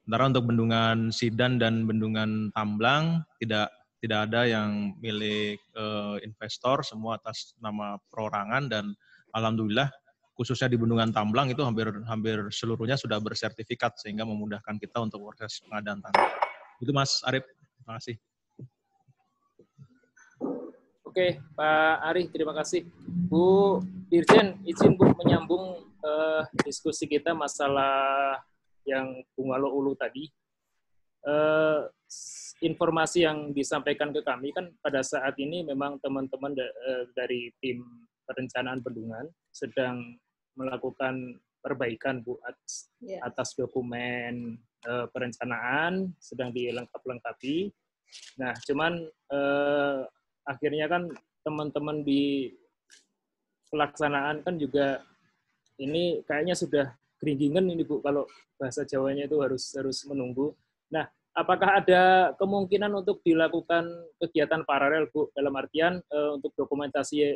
Sementara untuk Bendungan Sidan dan Bendungan Tamblang tidak ada yang milik investor, semua atas nama perorangan, dan alhamdulillah khususnya di Bendungan Tamblang itu hampir seluruhnya sudah bersertifikat sehingga memudahkan kita untuk proses pengadaan tanah. Itu Mas Arief, terima kasih. Oke, Pak Ari, terima kasih. Bu Dirjen, izin Bu menyambung diskusi kita masalah yang Bung Walo Ulu tadi. Informasi yang disampaikan ke kami kan pada saat ini memang teman-teman dari tim perencanaan bendungan sedang melakukan perbaikan Bu atas dokumen perencanaan, sedang dilengkapi. Nah, cuman akhirnya kan teman-teman di pelaksanaan kan juga ini kayaknya sudah geringingan ini Bu, kalau bahasa Jawanya itu harus menunggu. Nah, apakah ada kemungkinan untuk dilakukan kegiatan paralel Bu, dalam artian untuk dokumentasi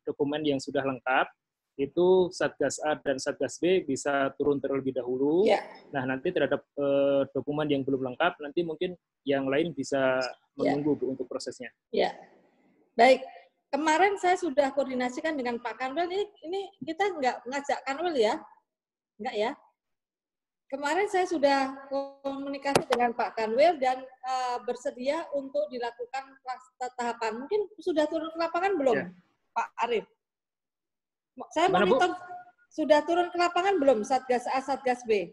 dokumen yang sudah lengkap itu Satgas A dan Satgas B bisa turun terlebih dahulu. Yeah. Nah, nanti terhadap dokumen yang belum lengkap, nanti mungkin yang lain bisa menunggu Bu untuk prosesnya. Ya, baik. Kemarin saya sudah koordinasikan dengan Pak Kanwil. Ini kita nggak ngajak Kanwil ya, nggak ya? Kemarin saya sudah komunikasi dengan Pak Kanwil dan bersedia untuk dilakukan tahapan. Mungkin sudah turun ke lapangan belum, yeah. Pak Arief? Saya monitor, sudah turun ke lapangan belum Satgas A, Satgas B?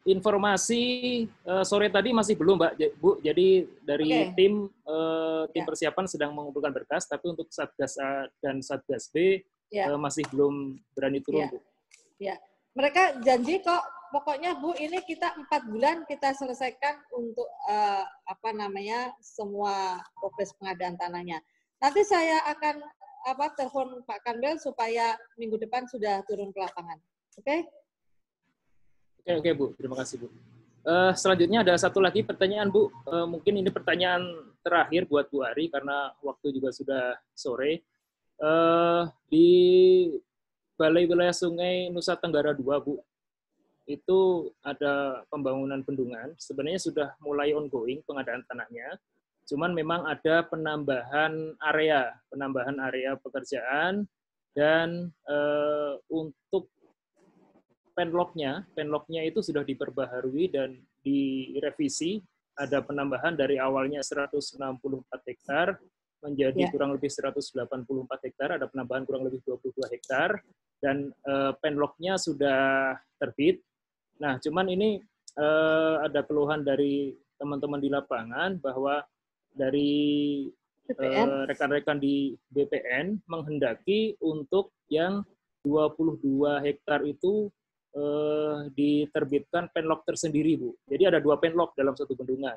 Informasi sore tadi masih belum, Mbak. Bu, jadi dari tim persiapan sedang mengumpulkan berkas, tapi untuk Satgas A dan Satgas B masih belum berani turun, Bu. Ya, mereka janji kok, pokoknya Bu, ini kita 4 bulan kita selesaikan untuk semua progres pengadaan tanahnya. Nanti saya akan telepon Pak Kanwil supaya minggu depan sudah turun ke lapangan. Oke? Oke, Bu. Terima kasih, Bu. Selanjutnya ada satu lagi pertanyaan, Bu. Mungkin ini pertanyaan terakhir buat Bu Ari, karena waktu juga sudah sore. Di Balai Wilayah Sungai Nusa Tenggara II, Bu, itu ada pembangunan bendungan. Sebenarnya sudah mulai ongoing pengadaan tanahnya. Cuman memang ada penambahan area pekerjaan, dan untuk penloknya itu sudah diperbaharui dan direvisi. Ada penambahan dari awalnya 164 hektar menjadi kurang lebih 184 hektar, ada penambahan kurang lebih 22 hektar, dan penloknya sudah terbit. Nah, cuman ini ada keluhan dari teman-teman di lapangan bahwa dari rekan-rekan di BPN menghendaki untuk yang 22 hektar itu diterbitkan penlok tersendiri, Bu. Jadi ada 2 penlok dalam satu bendungan.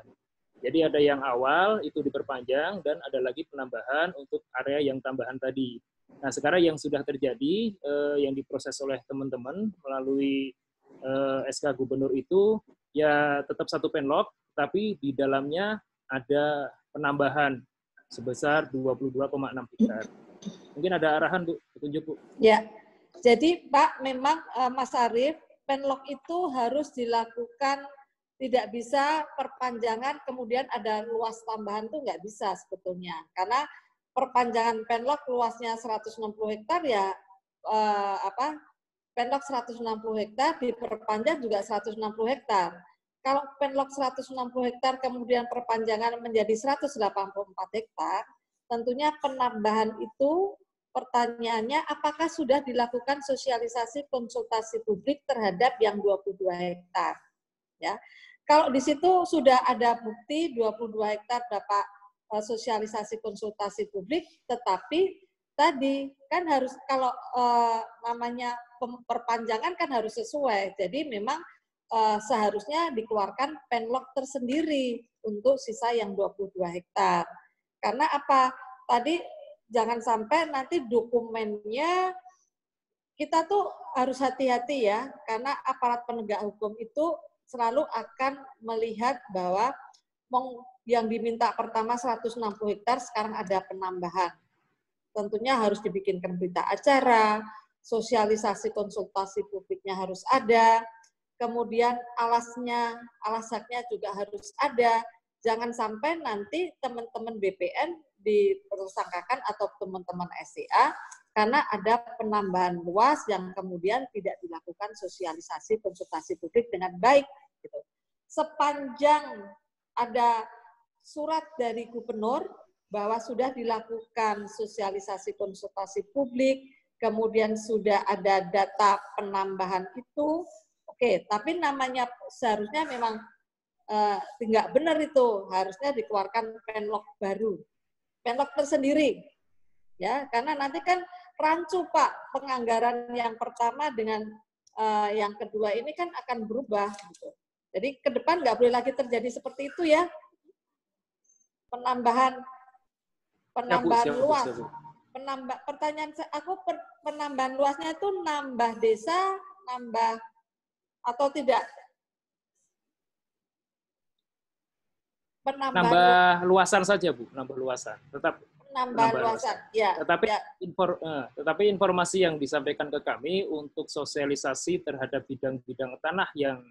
Jadi ada yang awal itu diperpanjang dan ada lagi penambahan untuk area yang tambahan tadi. Nah, sekarang yang sudah terjadi yang diproses oleh teman-teman melalui SK Gubernur itu ya tetap satu penlok, tapi di dalamnya ada penambahan sebesar 22,6 hektar. Mungkin ada arahan, Bu, petunjuk, Bu. Ya, jadi Pak, memang Mas Arief, penlok itu harus dilakukan, tidak bisa perpanjangan kemudian ada luas tambahan, itu nggak bisa sebetulnya. Karena perpanjangan penlok luasnya 160 hektar ya Penlok 160 hektar diperpanjang juga 160 hektar. Kalau penlok 160 hektar kemudian perpanjangan menjadi 184 hektar, tentunya penambahan itu pertanyaannya apakah sudah dilakukan sosialisasi konsultasi publik terhadap yang 22 hektar. Ya. Kalau di situ sudah ada bukti 22 hektar dapat sosialisasi konsultasi publik, tetapi tadi kan harus kalau namanya perpanjangan kan harus sesuai. Jadi memang seharusnya dikeluarkan penlok tersendiri untuk sisa yang 22 hektar. Karena apa? Tadi jangan sampai nanti dokumennya kita tuh harus hati-hati ya, karena aparat penegak hukum itu selalu akan melihat bahwa yang diminta pertama 160 hektar sekarang ada penambahan. Tentunya harus dibikinkan berita acara, sosialisasi konsultasi publiknya harus ada, kemudian alasannya juga harus ada. Jangan sampai nanti teman-teman BPN dipersangkakan atau teman-teman SCA karena ada penambahan luas yang kemudian tidak dilakukan sosialisasi konsultasi publik dengan baik. Gitu. Sepanjang ada surat dari gubernur bahwa sudah dilakukan sosialisasi konsultasi publik, kemudian sudah ada data penambahan itu, oke, tapi namanya seharusnya memang tidak benar itu, harusnya dikeluarkan penlok baru. Penlok tersendiri, ya, karena nanti kan rancu Pak, penganggaran yang pertama dengan yang kedua ini kan akan berubah. Gitu. Jadi ke depan nggak boleh lagi terjadi seperti itu ya, penambahan luas. Pertanyaan aku penambahan luasnya itu nambah desa, nambah atau tidak? Nambah luasan saja Bu, nambah luasan. Nambah luasan. Ya. Tetapi informasi yang disampaikan ke kami untuk sosialisasi terhadap bidang-bidang tanah yang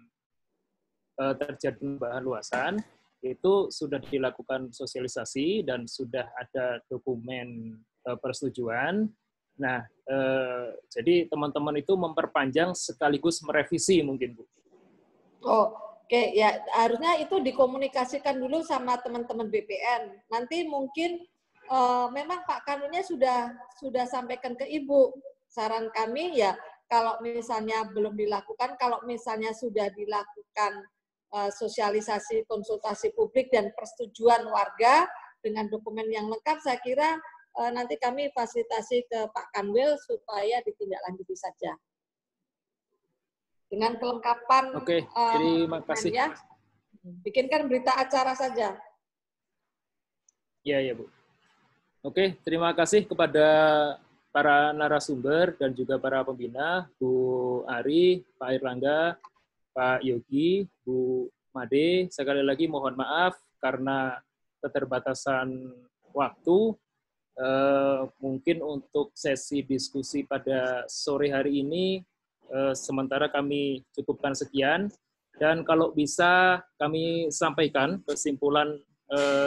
terjadi penambahan luasan itu sudah dilakukan sosialisasi dan sudah ada dokumen persetujuan. Nah, jadi teman-teman itu memperpanjang sekaligus merevisi mungkin Bu. Oke, ya harusnya itu dikomunikasikan dulu sama teman-teman BPN. Nanti mungkin memang Pak Kanunnya sudah sampaikan ke Ibu. Saran kami ya kalau misalnya belum dilakukan, kalau misalnya sudah dilakukan sosialisasi konsultasi publik dan persetujuan warga dengan dokumen yang lengkap, saya kira nanti kami fasilitasi ke Pak Kanwil supaya ditindaklanjuti saja. Dengan kelengkapan. Oke, terima kasih. Ya, bikinkan berita acara saja. Ya Bu. Oke, terima kasih kepada para narasumber dan juga para pembina, Bu Ari, Pak Airlangga, Pak Yogi, Bu Made. Sekali lagi mohon maaf karena keterbatasan waktu. Mungkin untuk sesi diskusi pada sore hari ini sementara kami cukupkan sekian, dan kalau bisa kami sampaikan kesimpulan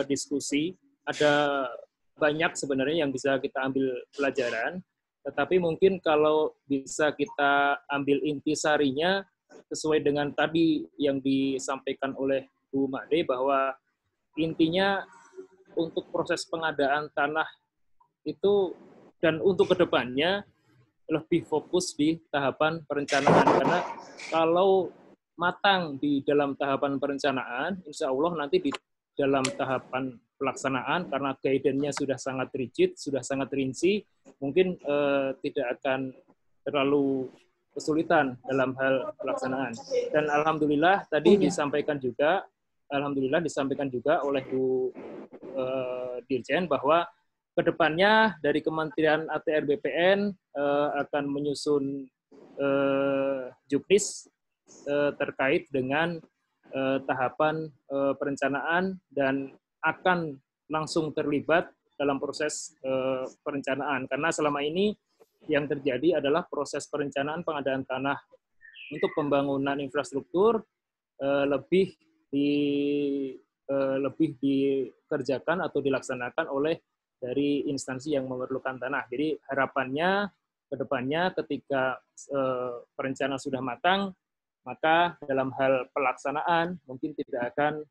diskusi. Ada banyak sebenarnya yang bisa kita ambil pelajaran, tetapi mungkin kalau bisa kita ambil intisarinya sesuai dengan tadi yang disampaikan oleh Bu Made, bahwa intinya untuk proses pengadaan tanah itu dan untuk kedepannya lebih fokus di tahapan perencanaan, karena kalau matang di dalam tahapan perencanaan, insya Allah nanti di dalam tahapan pelaksanaan karena guidance-nya sudah sangat rigid, sudah sangat rinci, mungkin tidak akan terlalu kesulitan dalam hal pelaksanaan. Dan alhamdulillah tadi disampaikan juga oleh Bu Dirjen bahwa kedepannya dari Kementerian ATR BPN akan menyusun juknis terkait dengan tahapan perencanaan dan akan langsung terlibat dalam proses perencanaan. Karena selama ini yang terjadi adalah proses perencanaan pengadaan tanah untuk pembangunan infrastruktur lebih dikerjakan atau dilaksanakan oleh dari instansi yang memerlukan tanah. Jadi harapannya ke depannya ketika perencanaan sudah matang, maka dalam hal pelaksanaan mungkin tidak akan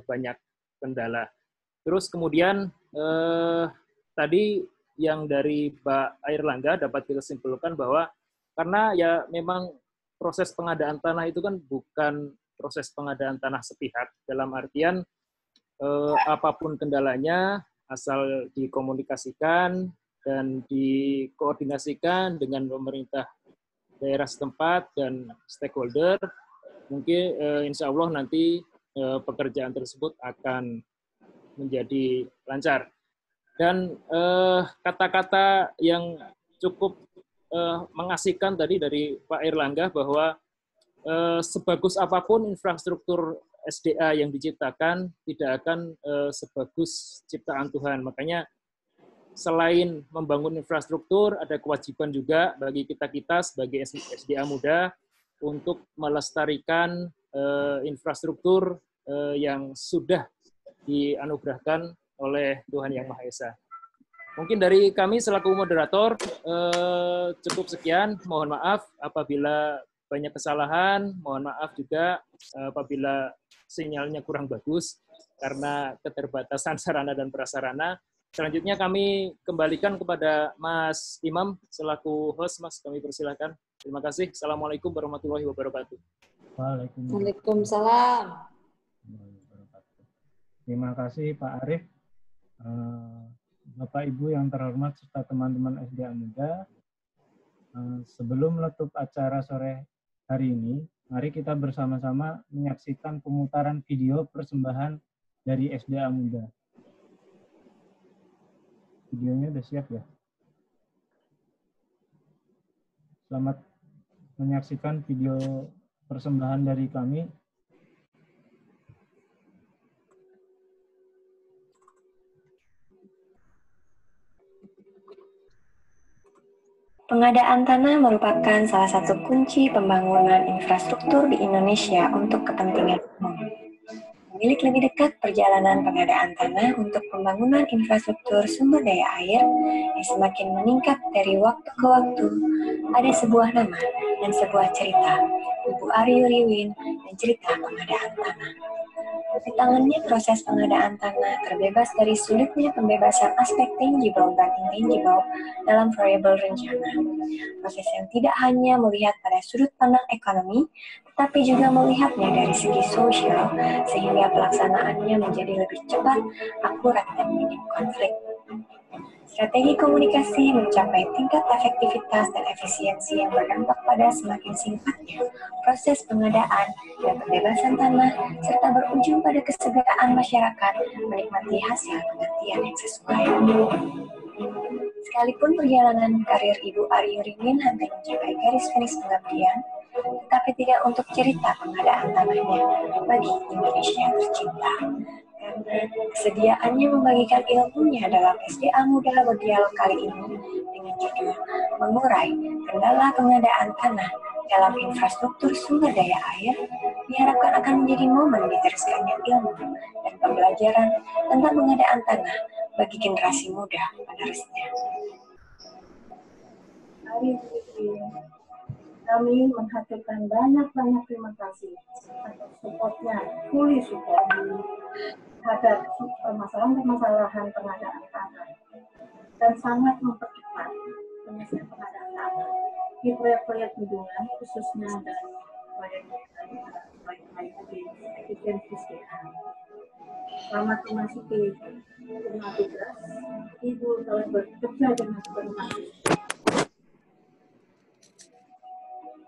banyak kendala. Terus kemudian tadi yang dari Pak Airlangga dapat kita simpulkan bahwa karena ya memang proses pengadaan tanah itu kan bukan proses pengadaan tanah sepihak, dalam artian apapun kendalanya asal dikomunikasikan dan dikoordinasikan dengan pemerintah daerah setempat dan stakeholder, mungkin insya Allah nanti pekerjaan tersebut akan menjadi lancar. Dan kata-kata yang cukup mengasihkan tadi dari Pak Airlangga bahwa sebagus apapun infrastruktur SDA yang diciptakan tidak akan sebagus ciptaan Tuhan. Makanya selain membangun infrastruktur, ada kewajiban juga bagi kita-kita sebagai SDA muda untuk melestarikan infrastruktur yang sudah dianugerahkan oleh Tuhan Yang Maha Esa. Mungkin dari kami selaku moderator cukup sekian. Mohon maaf apabila banyak kesalahan. Mohon maaf juga apabila sinyalnya kurang bagus karena keterbatasan sarana dan prasarana. Selanjutnya kami kembalikan kepada Mas Imam selaku host. Mas, kami persilakan. Terima kasih. Assalamualaikum warahmatullahi wabarakatuh. Waalaikumsalam. Terima kasih Pak Arief. Bapak Ibu yang terhormat serta teman-teman SDA Muda, sebelum menutup acara sore hari ini, mari kita bersama-sama menyaksikan pemutaran video persembahan dari SDA Muda. Videonya udah siap ya? Selamat menyaksikan video persembahan dari kami. Pengadaan tanah merupakan salah satu kunci pembangunan infrastruktur di Indonesia untuk kepentingan umum. Menilik lebih dekat perjalanan pengadaan tanah untuk pembangunan infrastruktur sumber daya air yang semakin meningkat dari waktu ke waktu, ada sebuah nama dan sebuah cerita, Ibu Ari Riwin dan cerita pengadaan tanah. Di tangannya proses pengadaan tanah terbebas dari sulitnya pembebasan aspek tangible dan intangible dalam variabel rencana. Proses yang tidak hanya melihat pada sudut pandang ekonomi, tetapi juga melihatnya dari segi sosial, sehingga pelaksanaannya menjadi lebih cepat, akurat, dan minim konflik. Strategi komunikasi mencapai tingkat efektivitas dan efisiensi yang berdampak pada semakin singkatnya proses pengadaan dan pembebasan tanah, serta berujung pada kesegeraan masyarakat menikmati hasil penggantian yang sesuai. Sekalipun perjalanan karir Ibu Ari Riwin hampir mencapai garis finish pengabdian, tetapi tidak untuk cerita pengadaan tanahnya bagi Indonesia tercinta. Kesediaannya membagikan ilmunya dalam SDA Muda Berdialog kali ini dengan judul Mengurai Kendala Pengadaan Tanah dalam Infrastruktur Sumber Daya Air diharapkan akan menjadi momen diteruskannya ilmu dan pembelajaran tentang pengadaan tanah bagi generasi muda penerusnya. Kami menghaturkan banyak terima kasih atas supportnya, fully support terhadap permasalahan-permasalahan pengadaan tanah dan sangat mempercepat penyelesaian pengadaan tanah di proyek-proyek bendungan khususnya dan proyek-proyek efisiensi SDA. Selamat memasuki rumah tugas, Ibu telah bekerja dengan bermakna.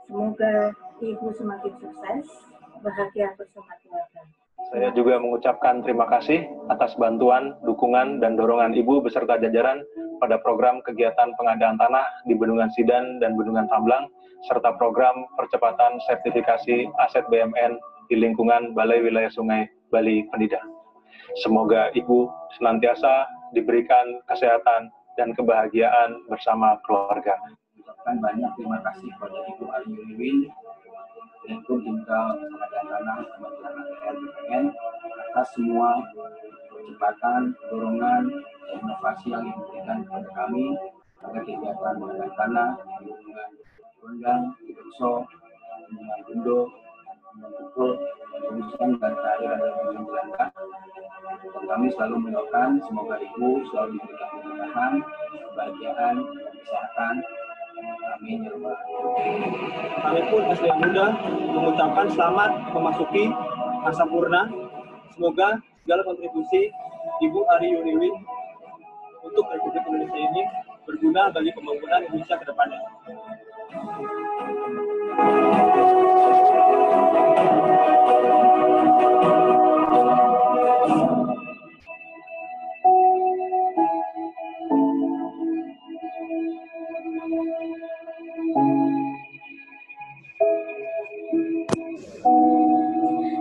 Semoga Ibu semakin sukses, bahagia bersama keluarga. Saya juga mengucapkan terima kasih atas bantuan, dukungan, dan dorongan Ibu beserta jajaran pada program kegiatan pengadaan tanah di Bendungan Sidan dan Bendungan Tamblang, serta program percepatan sertifikasi aset BUMN di lingkungan Balai Wilayah Sungai Bali Pendida. Semoga Ibu senantiasa diberikan kesehatan dan kebahagiaan bersama keluarga. Ucapkan banyak terima kasih kepada Ibu Ari Riwin, Direktur Jenderal Pengadaan Tanah Kementerian ATR BPN, atas semua percepatan, dorongan, dan inovasi yang diberikan kepada kami ada kegiatan pengadaan tanah, bendungan Gondang, Bidokso, bendungan Bendo, bendungan Pukul, bendungan dan terakhir ada bendungan Belanda. Dan kami selalu mendoakan semoga Ibu selalu diberikan kemudahan, kebahagiaan, dan kesehatan. Amin ya Rabbal Alamin. Kami pun SDA Muda mengucapkan selamat memasuki masa purna. Semoga segala kontribusi Ibu Ari Yuniwin untuk Republik Indonesia ini berguna bagi pembangunan Indonesia ke depannya.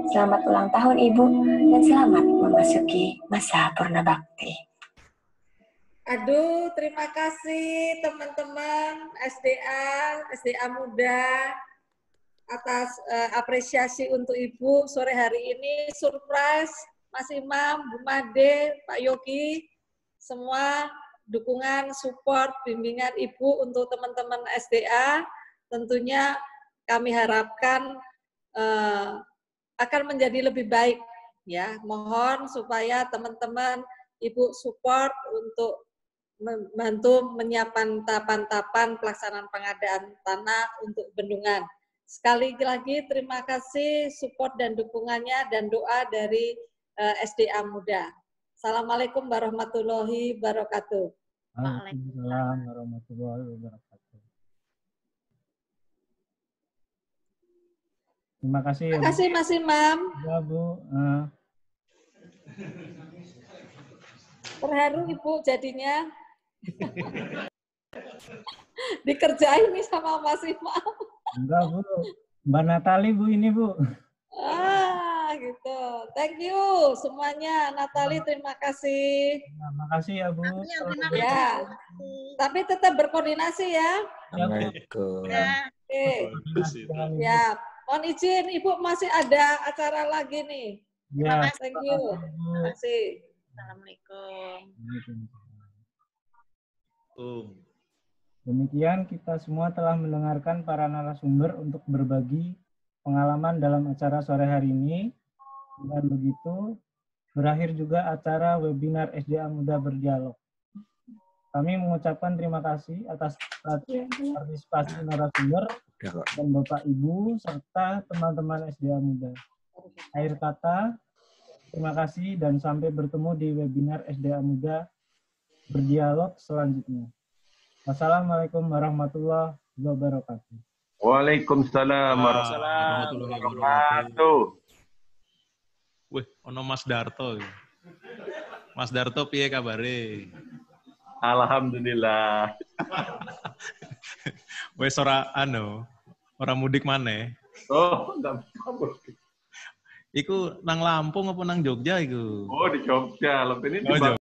Selamat ulang tahun Ibu dan selamat memasuki masa purna bakti. Aduh, terima kasih teman-teman SDA Muda atas apresiasi untuk Ibu sore hari ini. Surprise, Mas Imam, Bu Made, Pak Yogi, semua dukungan, support, bimbingan Ibu untuk teman-teman SDA. Tentunya kami harapkan akan menjadi lebih baik. Ya, mohon supaya teman-teman Ibu support untuk membantu menyiapkan tahapan-tahapan pelaksanaan pengadaan tanah untuk bendungan. Sekali lagi terima kasih support dan dukungannya dan doa dari SDA Muda. Assalamualaikum warahmatullahi wabarakatuh. Waalaikumsalam warahmatullahi wabarakatuh. Terima kasih. Terima kasih Mas Imam. Ya Bu. Terharu Ibu jadinya. Dikerjain nih sama Mas Imam. Enggak Bu. Mbak Natali Bu ini Bu. Gitu. Thank you semuanya. Natali terima kasih. Terima kasih ya Bu. Ya. Tapi tetap berkoordinasi ya. Assalamualaikum. Oke. Ya. Mohon izin Ibu masih ada acara lagi nih. Ya. Thank you. Terima kasih. Assalamualaikum. Demikian kita semua telah mendengarkan para narasumber untuk berbagi pengalaman dalam acara sore hari ini. Dan begitu, berakhir juga acara webinar SDA Muda Berdialog. Kami mengucapkan terima kasih atas partisipasi narasumber dan Bapak Ibu serta teman-teman SDA Muda. Akhir kata, terima kasih dan sampai bertemu di webinar SDA Muda Berdialog selanjutnya. Wassalamualaikum warahmatullahi wabarakatuh. Waalaikumsalam warahmatullahi wabarakatuh. Wih, ono Mas Darto. Mas Darto piye kabare? Alhamdulillah. Wes ora mudik maneh. Oh, enggak mudik. Iku nang Lampung apa nang Jogja iku? Oh, di Jogja. Lebih ini oh, di